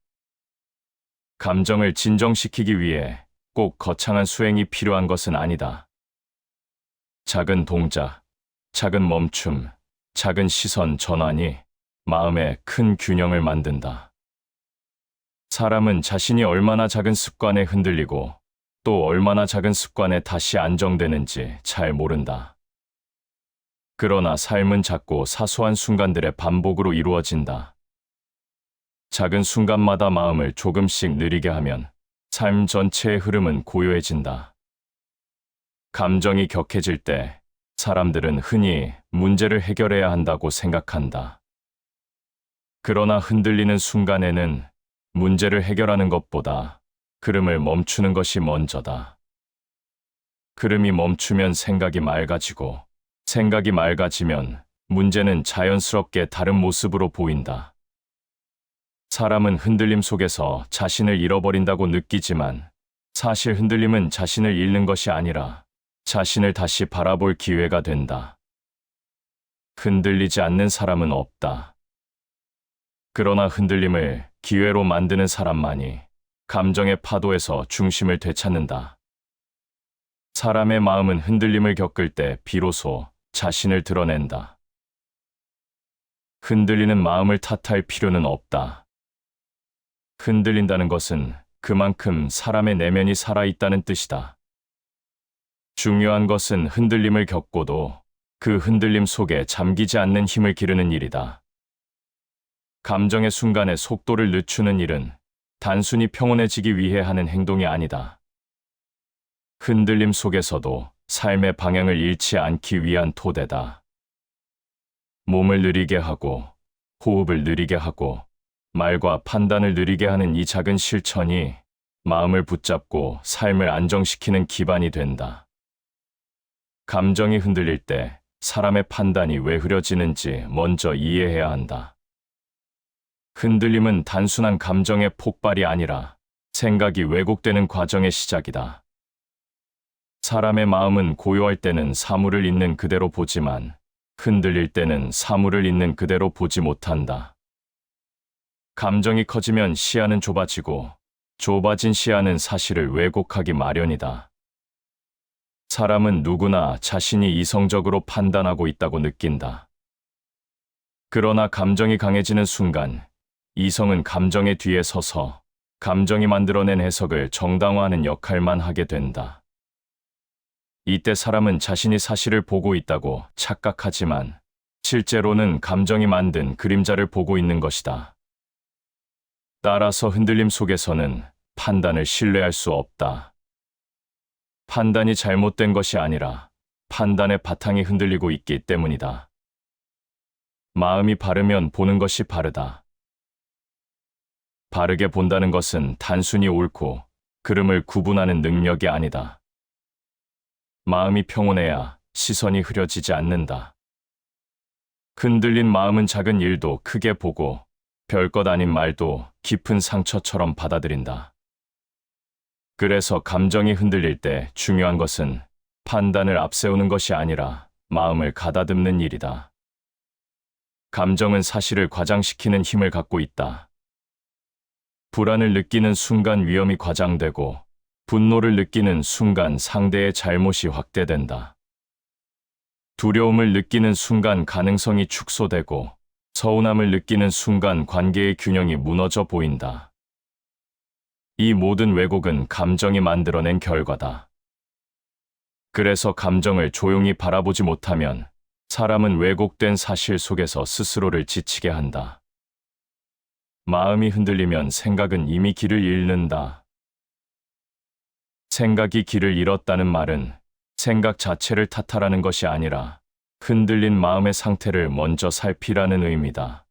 감정을 진정시키기 위해 꼭 거창한 수행이 필요한 것은 아니다. 작은 동작, 작은 멈춤, 작은 시선 전환이 마음에 큰 균형을 만든다. 사람은 자신이 얼마나 작은 습관에 흔들리고 또 얼마나 작은 습관에 다시 안정되는지 잘 모른다. 그러나 삶은 작고 사소한 순간들의 반복으로 이루어진다. 작은 순간마다 마음을 조금씩 느리게 하면 삶 전체의 흐름은 고요해진다. 감정이 격해질 때 사람들은 흔히 문제를 해결해야 한다고 생각한다. 그러나 흔들리는 순간에는 문제를 해결하는 것보다 흐름을 멈추는 것이 먼저다. 흐름이 멈추면 생각이 맑아지고 생각이 맑아지면 문제는 자연스럽게 다른 모습으로 보인다. 사람은 흔들림 속에서 자신을 잃어버린다고 느끼지만 사실 흔들림은 자신을 잃는 것이 아니라 자신을 다시 바라볼 기회가 된다. 흔들리지 않는 사람은 없다. 그러나 흔들림을 기회로 만드는 사람만이 감정의 파도에서 중심을 되찾는다. 사람의 마음은 흔들림을 겪을 때 비로소 자신을 드러낸다. 흔들리는 마음을 탓할 필요는 없다. 흔들린다는 것은 그만큼 사람의 내면이 살아있다는 뜻이다. 중요한 것은 흔들림을 겪고도 그 흔들림 속에 잠기지 않는 힘을 기르는 일이다. 감정의 순간에 속도를 늦추는 일은 단순히 평온해지기 위해 하는 행동이 아니다. 흔들림 속에서도 삶의 방향을 잃지 않기 위한 토대다. 몸을 느리게 하고, 호흡을 느리게 하고, 말과 판단을 느리게 하는 이 작은 실천이 마음을 붙잡고 삶을 안정시키는 기반이 된다. 감정이 흔들릴 때 사람의 판단이 왜 흐려지는지 먼저 이해해야 한다. 흔들림은 단순한 감정의 폭발이 아니라 생각이 왜곡되는 과정의 시작이다. 사람의 마음은 고요할 때는 사물을 있는 그대로 보지만 흔들릴 때는 사물을 있는 그대로 보지 못한다. 감정이 커지면 시야는 좁아지고 좁아진 시야는 사실을 왜곡하기 마련이다. 사람은 누구나 자신이 이성적으로 판단하고 있다고 느낀다. 그러나 감정이 강해지는 순간 이성은 감정의 뒤에 서서 감정이 만들어낸 해석을 정당화하는 역할만 하게 된다. 이때 사람은 자신이 사실을 보고 있다고 착각하지만 실제로는 감정이 만든 그림자를 보고 있는 것이다. 따라서 흔들림 속에서는 판단을 신뢰할 수 없다. 판단이 잘못된 것이 아니라 판단의 바탕이 흔들리고 있기 때문이다. 마음이 바르면 보는 것이 바르다. 바르게 본다는 것은 단순히 옳고 그름을 구분하는 능력이 아니다. 마음이 평온해야 시선이 흐려지지 않는다. 흔들린 마음은 작은 일도 크게 보고 별것 아닌 말도 깊은 상처처럼 받아들인다. 그래서 감정이 흔들릴 때 중요한 것은 판단을 앞세우는 것이 아니라 마음을 가다듬는 일이다. 감정은 사실을 과장시키는 힘을 갖고 있다. 불안을 느끼는 순간 위험이 과장되고 분노를 느끼는 순간 상대의 잘못이 확대된다. 두려움을 느끼는 순간 가능성이 축소되고 서운함을 느끼는 순간 관계의 균형이 무너져 보인다. 이 모든 왜곡은 감정이 만들어낸 결과다. 그래서 감정을 조용히 바라보지 못하면 사람은 왜곡된 사실 속에서 스스로를 지치게 한다. 마음이 흔들리면 생각은 이미 길을 잃는다. 생각이 길을 잃었다는 말은 생각 자체를 탓하라는 것이 아니라 흔들린 마음의 상태를 먼저 살피라는 의미다.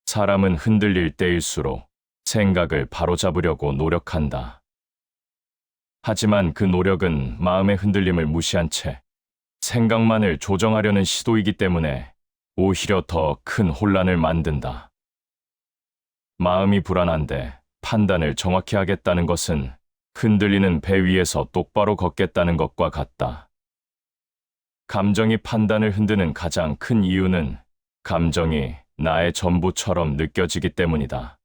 사람은 흔들릴 때일수록 생각을 바로잡으려고 노력한다. 하지만 그 노력은 마음의 흔들림을 무시한 채 생각만을 조정하려는 시도이기 때문에 오히려 더 큰 혼란을 만든다. 마음이 불안한데 판단을 정확히 하겠다는 것은 흔들리는 배 위에서 똑바로 걷겠다는 것과 같다. 감정이 판단을 흔드는 가장 큰 이유는 감정이 나의 전부처럼 느껴지기 때문이다.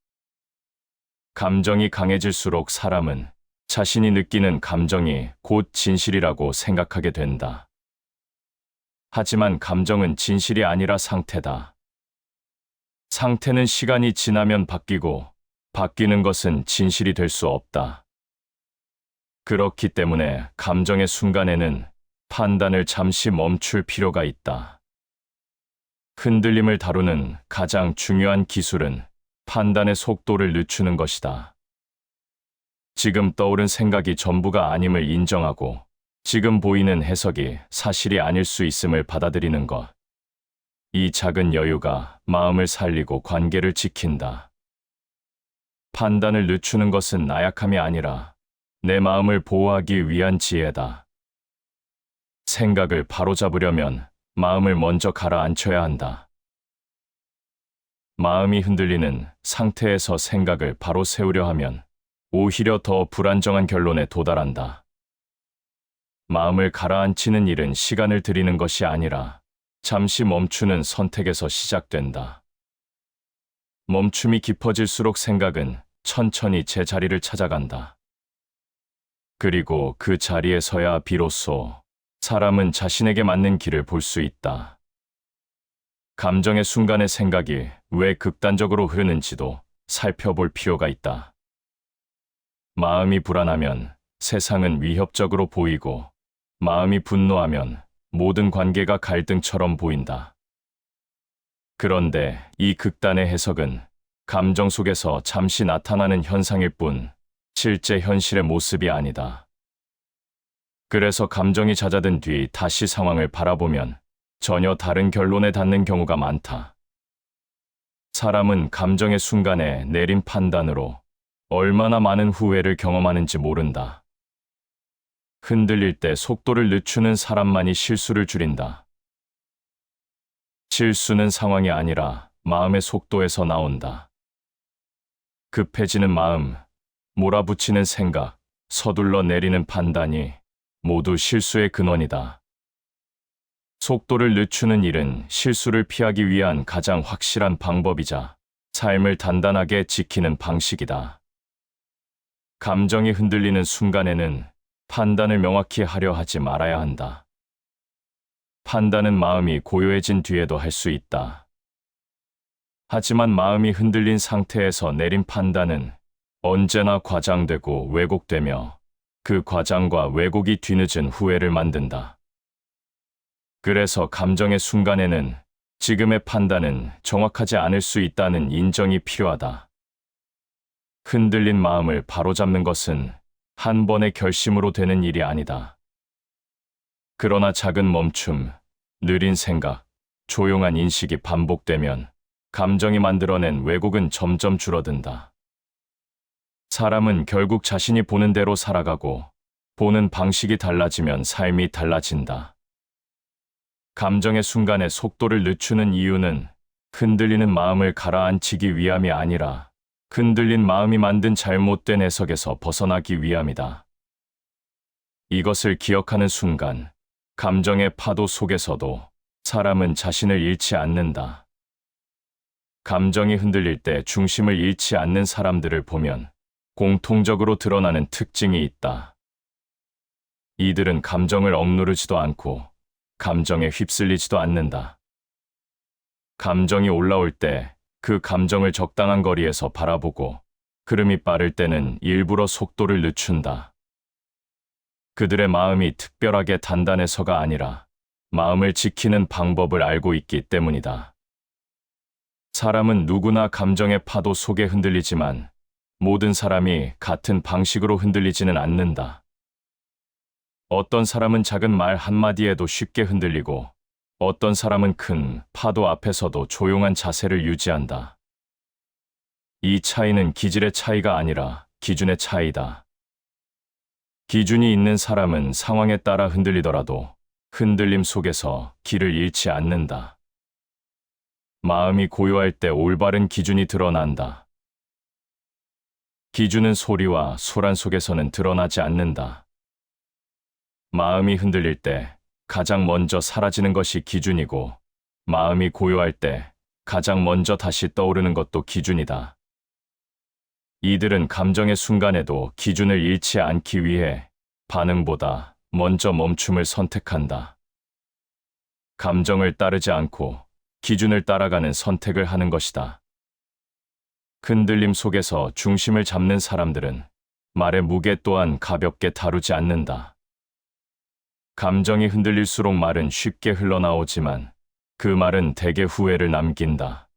감정이 강해질수록 사람은 자신이 느끼는 감정이 곧 진실이라고 생각하게 된다. 하지만 감정은 진실이 아니라 상태다. 상태는 시간이 지나면 바뀌고 바뀌는 것은 진실이 될 수 없다. 그렇기 때문에 감정의 순간에는 판단을 잠시 멈출 필요가 있다. 흔들림을 다루는 가장 중요한 기술은 판단의 속도를 늦추는 것이다. 지금 떠오른 생각이 전부가 아님을 인정하고 지금 보이는 해석이 사실이 아닐 수 있음을 받아들이는 것. 이 작은 여유가 마음을 살리고 관계를 지킨다. 판단을 늦추는 것은 나약함이 아니라 내 마음을 보호하기 위한 지혜다. 생각을 바로잡으려면 마음을 먼저 가라앉혀야 한다. 마음이 흔들리는 상태에서 생각을 바로 세우려 하면 오히려 더 불안정한 결론에 도달한다. 마음을 가라앉히는 일은 시간을 들이는 것이 아니라 잠시 멈추는 선택에서 시작된다. 멈춤이 깊어질수록 생각은 천천히 제자리를 찾아간다. 그리고 그 자리에 서야 비로소 사람은 자신에게 맞는 길을 볼 수 있다. 감정의 순간의 생각이 왜 극단적으로 흐르는지도 살펴볼 필요가 있다. 마음이 불안하면 세상은 위협적으로 보이고, 마음이 분노하면 모든 관계가 갈등처럼 보인다. 그런데 이 극단의 해석은 감정 속에서 잠시 나타나는 현상일 뿐 실제 현실의 모습이 아니다. 그래서 감정이 잦아든 뒤 다시 상황을 바라보면 전혀 다른 결론에 닿는 경우가 많다. 사람은 감정의 순간에 내린 판단으로 얼마나 많은 후회를 경험하는지 모른다. 흔들릴 때 속도를 늦추는 사람만이 실수를 줄인다. 실수는 상황이 아니라 마음의 속도에서 나온다. 급해지는 마음, 몰아붙이는 생각, 서둘러 내리는 판단이 모두 실수의 근원이다. 속도를 늦추는 일은 실수를 피하기 위한 가장 확실한 방법이자 삶을 단단하게 지키는 방식이다. 감정이 흔들리는 순간에는 판단을 명확히 하려 하지 말아야 한다. 판단은 마음이 고요해진 뒤에도 할 수 있다. 하지만 마음이 흔들린 상태에서 내린 판단은 언제나 과장되고 왜곡되며 그 과장과 왜곡이 뒤늦은 후회를 만든다. 그래서 감정의 순간에는 지금의 판단은 정확하지 않을 수 있다는 인정이 필요하다. 흔들린 마음을 바로잡는 것은 한 번의 결심으로 되는 일이 아니다. 그러나 작은 멈춤, 느린 생각, 조용한 인식이 반복되면 감정이 만들어낸 왜곡은 점점 줄어든다. 사람은 결국 자신이 보는 대로 살아가고 보는 방식이 달라지면 삶이 달라진다. 감정의 순간에 속도를 늦추는 이유는 흔들리는 마음을 가라앉히기 위함이 아니라 흔들린 마음이 만든 잘못된 해석에서 벗어나기 위함이다. 이것을 기억하는 순간, 감정의 파도 속에서도 사람은 자신을 잃지 않는다. 감정이 흔들릴 때 중심을 잃지 않는 사람들을 보면 공통적으로 드러나는 특징이 있다. 이들은 감정을 억누르지도 않고 감정에 휩쓸리지도 않는다. 감정이 올라올 때 그 감정을 적당한 거리에서 바라보고 흐름이 빠를 때는 일부러 속도를 늦춘다. 그들의 마음이 특별하게 단단해서가 아니라 마음을 지키는 방법을 알고 있기 때문이다. 사람은 누구나 감정의 파도 속에 흔들리지만 모든 사람이 같은 방식으로 흔들리지는 않는다. 어떤 사람은 작은 말 한마디에도 쉽게 흔들리고 어떤 사람은 큰 파도 앞에서도 조용한 자세를 유지한다. 이 차이는 기질의 차이가 아니라 기준의 차이다. 기준이 있는 사람은 상황에 따라 흔들리더라도 흔들림 속에서 길을 잃지 않는다. 마음이 고요할 때 올바른 기준이 드러난다. 기준은 소리와 소란 속에서는 드러나지 않는다. 마음이 흔들릴 때 가장 먼저 사라지는 것이 기준이고 마음이 고요할 때 가장 먼저 다시 떠오르는 것도 기준이다. 이들은 감정의 순간에도 기준을 잃지 않기 위해 반응보다 먼저 멈춤을 선택한다. 감정을 따르지 않고 기준을 따라가는 선택을 하는 것이다. 흔들림 속에서 중심을 잡는 사람들은 말의 무게 또한 가볍게 다루지 않는다. 감정이 흔들릴수록 말은 쉽게 흘러나오지만 그 말은 대개 후회를 남긴다.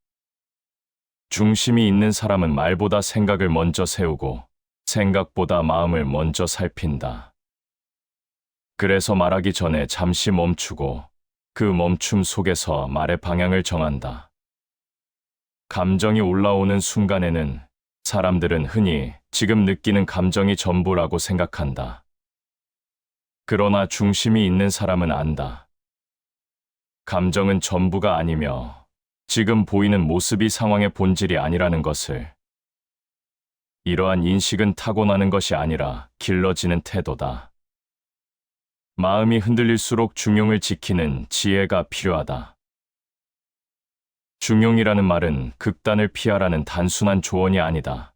중심이 있는 사람은 말보다 생각을 먼저 세우고 생각보다 마음을 먼저 살핀다. 그래서 말하기 전에 잠시 멈추고 그 멈춤 속에서 말의 방향을 정한다. 감정이 올라오는 순간에는 사람들은 흔히 지금 느끼는 감정이 전부라고 생각한다. 그러나 중심이 있는 사람은 안다. 감정은 전부가 아니며 지금 보이는 모습이 상황의 본질이 아니라는 것을. 이러한 인식은 타고나는 것이 아니라 길러지는 태도다. 마음이 흔들릴수록 중용을 지키는 지혜가 필요하다. 중용이라는 말은 극단을 피하라는 단순한 조언이 아니다.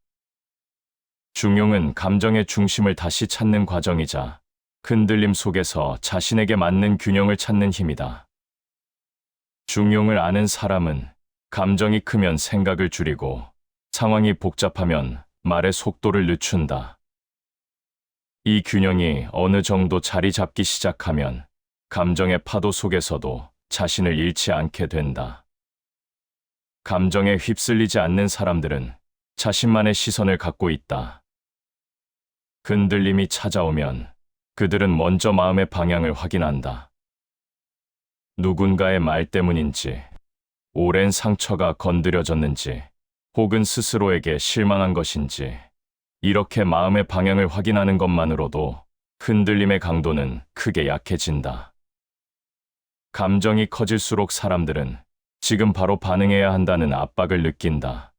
중용은 감정의 중심을 다시 찾는 과정이자 흔들림 속에서 자신에게 맞는 균형을 찾는 힘이다. 중용을 아는 사람은 감정이 크면 생각을 줄이고 상황이 복잡하면 말의 속도를 늦춘다. 이 균형이 어느 정도 자리 잡기 시작하면 감정의 파도 속에서도 자신을 잃지 않게 된다. 감정에 휩쓸리지 않는 사람들은 자신만의 시선을 갖고 있다. 흔들림이 찾아오면 그들은 먼저 마음의 방향을 확인한다. 누군가의 말 때문인지, 오랜 상처가 건드려졌는지, 혹은 스스로에게 실망한 것인지, 이렇게 마음의 방향을 확인하는 것만으로도 흔들림의 강도는 크게 약해진다. 감정이 커질수록 사람들은 지금 바로 반응해야 한다는 압박을 느낀다.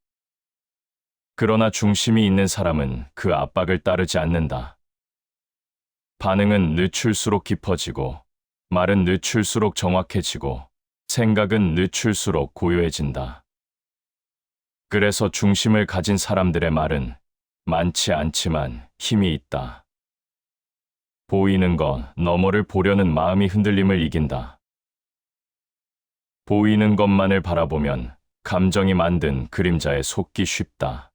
그러나 중심이 있는 사람은 그 압박을 따르지 않는다. 반응은 늦출수록 깊어지고, 말은 늦출수록 정확해지고, 생각은 늦출수록 고요해진다. 그래서 중심을 가진 사람들의 말은 많지 않지만 힘이 있다. 보이는 것 너머를 보려는 마음이 흔들림을 이긴다. 보이는 것만을 바라보면 감정이 만든 그림자에 속기 쉽다.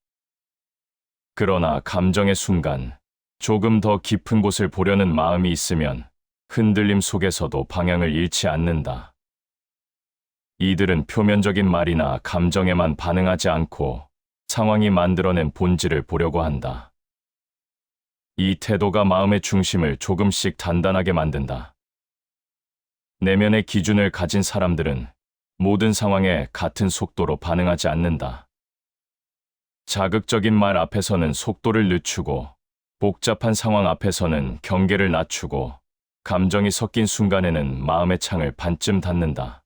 그러나 감정의 순간, 조금 더 깊은 곳을 보려는 마음이 있으면 흔들림 속에서도 방향을 잃지 않는다. 이들은 표면적인 말이나 감정에만 반응하지 않고 상황이 만들어낸 본질을 보려고 한다. 이 태도가 마음의 중심을 조금씩 단단하게 만든다. 내면의 기준을 가진 사람들은 모든 상황에 같은 속도로 반응하지 않는다. 자극적인 말 앞에서는 속도를 늦추고, 복잡한 상황 앞에서는 경계를 낮추고, 감정이 섞인 순간에는 마음의 창을 반쯤 닫는다.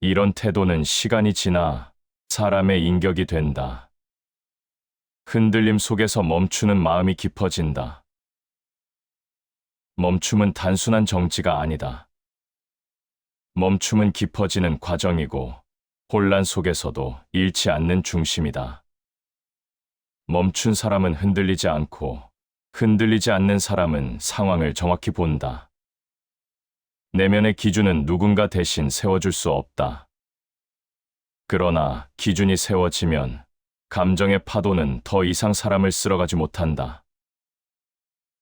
이런 태도는 시간이 지나 사람의 인격이 된다. 흔들림 속에서 멈추는 마음이 깊어진다. 멈춤은 단순한 정지가 아니다. 멈춤은 깊어지는 과정이고 혼란 속에서도 잃지 않는 중심이다. 멈춘 사람은 흔들리지 않고 흔들리지 않는 사람은 상황을 정확히 본다. 내면의 기준은 누군가 대신 세워줄 수 없다. 그러나 기준이 세워지면 감정의 파도는 더 이상 사람을 쓸어가지 못한다.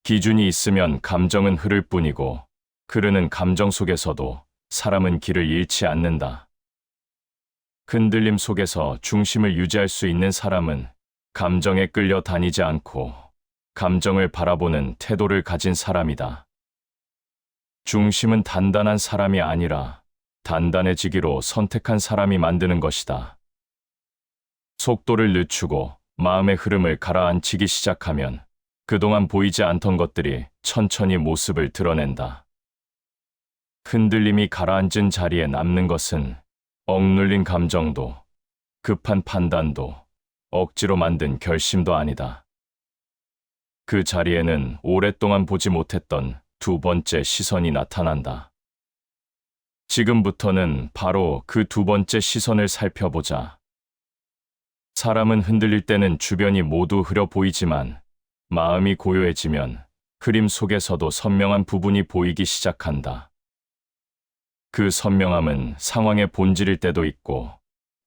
기준이 있으면 감정은 흐를 뿐이고 흐르는 감정 속에서도 사람은 길을 잃지 않는다. 흔들림 속에서 중심을 유지할 수 있는 사람은 감정에 끌려 다니지 않고 감정을 바라보는 태도를 가진 사람이다. 중심은 단단한 사람이 아니라 단단해지기로 선택한 사람이 만드는 것이다. 속도를 늦추고 마음의 흐름을 가라앉히기 시작하면 그동안 보이지 않던 것들이 천천히 모습을 드러낸다. 흔들림이 가라앉은 자리에 남는 것은 억눌린 감정도, 급한 판단도, 억지로 만든 결심도 아니다. 그 자리에는 오랫동안 보지 못했던 두 번째 시선이 나타난다. 지금부터는 바로 그 두 번째 시선을 살펴보자. 사람은 흔들릴 때는 주변이 모두 흐려 보이지만 마음이 고요해지면 흐림 속에서도 선명한 부분이 보이기 시작한다. 그 선명함은 상황의 본질일 때도 있고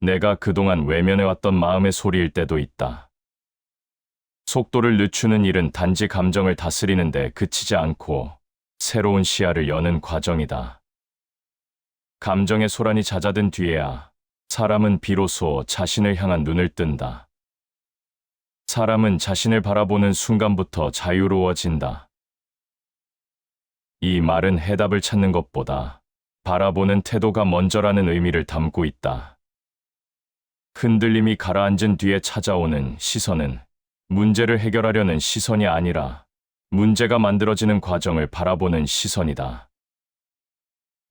내가 그동안 외면해왔던 마음의 소리일 때도 있다. 속도를 늦추는 일은 단지 감정을 다스리는 데 그치지 않고 새로운 시야를 여는 과정이다. 감정의 소란이 잦아든 뒤에야 사람은 비로소 자신을 향한 눈을 뜬다. 사람은 자신을 바라보는 순간부터 자유로워진다. 이 말은 해답을 찾는 것보다 바라보는 태도가 먼저라는 의미를 담고 있다. 흔들림이 가라앉은 뒤에 찾아오는 시선은 문제를 해결하려는 시선이 아니라 문제가 만들어지는 과정을 바라보는 시선이다.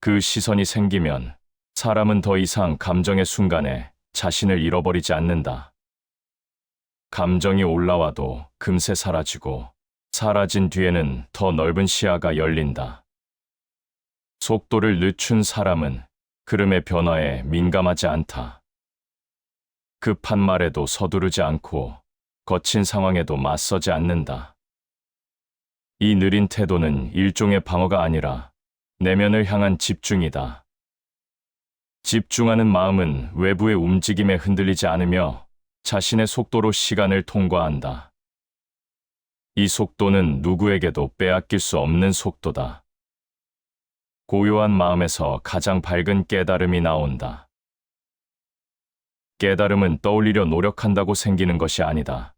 그 시선이 생기면 사람은 더 이상 감정의 순간에 자신을 잃어버리지 않는다. 감정이 올라와도 금세 사라지고 사라진 뒤에는 더 넓은 시야가 열린다. 속도를 늦춘 사람은 흐름의 변화에 민감하지 않다. 급한 말에도 서두르지 않고 거친 상황에도 맞서지 않는다. 이 느린 태도는 일종의 방어가 아니라 내면을 향한 집중이다. 집중하는 마음은 외부의 움직임에 흔들리지 않으며 자신의 속도로 시간을 통과한다. 이 속도는 누구에게도 빼앗길 수 없는 속도다. 고요한 마음에서 가장 밝은 깨달음이 나온다. 깨달음은 떠올리려 노력한다고 생기는 것이 아니다.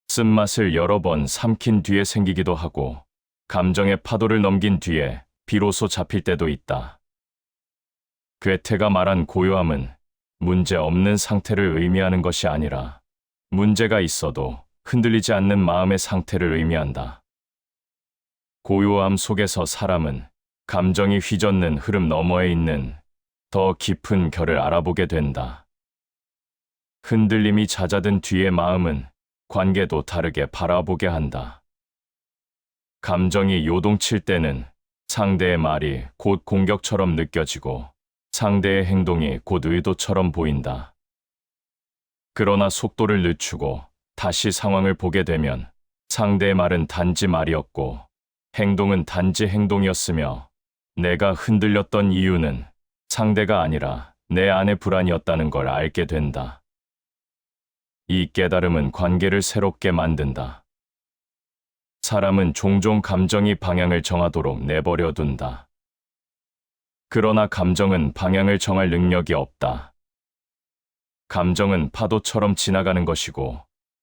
쓴맛을 여러 번 삼킨 뒤에 생기기도 하고 감정의 파도를 넘긴 뒤에 비로소 잡힐 때도 있다. 괴테가 말한 고요함은 문제 없는 상태를 의미하는 것이 아니라 문제가 있어도 흔들리지 않는 마음의 상태를 의미한다. 고요함 속에서 사람은 감정이 휘젓는 흐름 너머에 있는 더 깊은 결을 알아보게 된다. 흔들림이 잦아든 뒤의 마음은 관계도 다르게 바라보게 한다. 감정이 요동칠 때는 상대의 말이 곧 공격처럼 느껴지고 상대의 행동이 곧 의도처럼 보인다. 그러나 속도를 늦추고 다시 상황을 보게 되면 상대의 말은 단지 말이었고 행동은 단지 행동이었으며 내가 흔들렸던 이유는 상대가 아니라 내 안의 불안이었다는 걸 알게 된다. 이 깨달음은 관계를 새롭게 만든다. 사람은 종종 감정이 방향을 정하도록 내버려 둔다. 그러나 감정은 방향을 정할 능력이 없다. 감정은 파도처럼 지나가는 것이고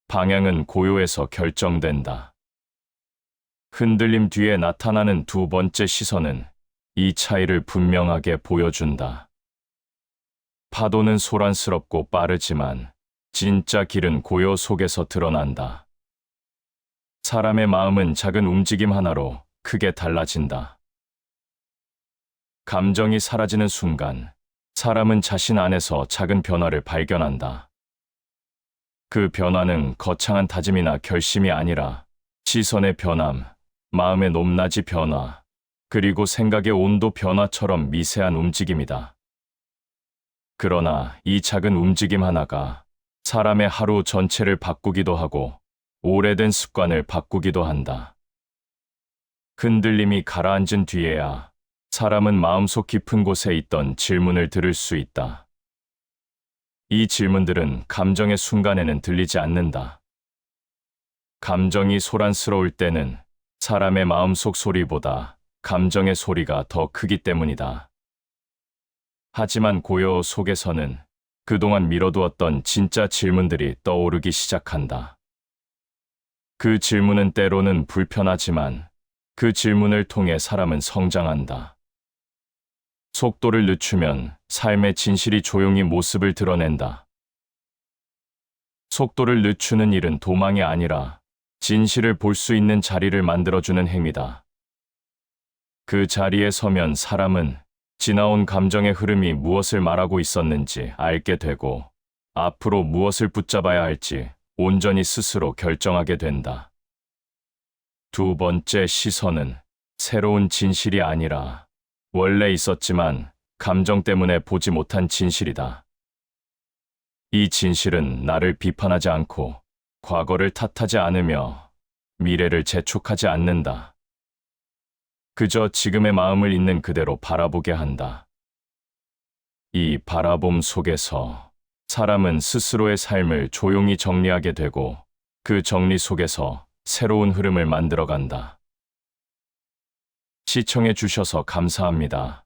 방향은 고요에서 결정된다. 흔들림 뒤에 나타나는 두 번째 시선은 이 차이를 분명하게 보여준다. 파도는 소란스럽고 빠르지만 진짜 길은 고요 속에서 드러난다. 사람의 마음은 작은 움직임 하나로 크게 달라진다. 감정이 사라지는 순간 사람은 자신 안에서 작은 변화를 발견한다. 그 변화는 거창한 다짐이나 결심이 아니라 시선의 변함, 마음의 높낮이 변화, 그리고 생각의 온도 변화처럼 미세한 움직임이다. 그러나 이 작은 움직임 하나가 사람의 하루 전체를 바꾸기도 하고 오래된 습관을 바꾸기도 한다. 흔들림이 가라앉은 뒤에야 사람은 마음속 깊은 곳에 있던 질문을 들을 수 있다. 이 질문들은 감정의 순간에는 들리지 않는다. 감정이 소란스러울 때는 사람의 마음속 소리보다 감정의 소리가 더 크기 때문이다. 하지만 고요 속에서는 그동안 미뤄두었던 진짜 질문들이 떠오르기 시작한다. 그 질문은 때로는 불편하지만 그 질문을 통해 사람은 성장한다. 속도를 늦추면 삶의 진실이 조용히 모습을 드러낸다. 속도를 늦추는 일은 도망이 아니라 진실을 볼 수 있는 자리를 만들어주는 행위다. 그 자리에 서면 사람은 지나온 감정의 흐름이 무엇을 말하고 있었는지 알게 되고 앞으로 무엇을 붙잡아야 할지 온전히 스스로 결정하게 된다. 두 번째 시선은 새로운 진실이 아니라 원래 있었지만 감정 때문에 보지 못한 진실이다. 이 진실은 나를 비판하지 않고 과거를 탓하지 않으며 미래를 재촉하지 않는다. 그저 지금의 마음을 있는 그대로 바라보게 한다. 이 바라봄 속에서 사람은 스스로의 삶을 조용히 정리하게 되고 그 정리 속에서 새로운 흐름을 만들어간다. 시청해 주셔서 감사합니다.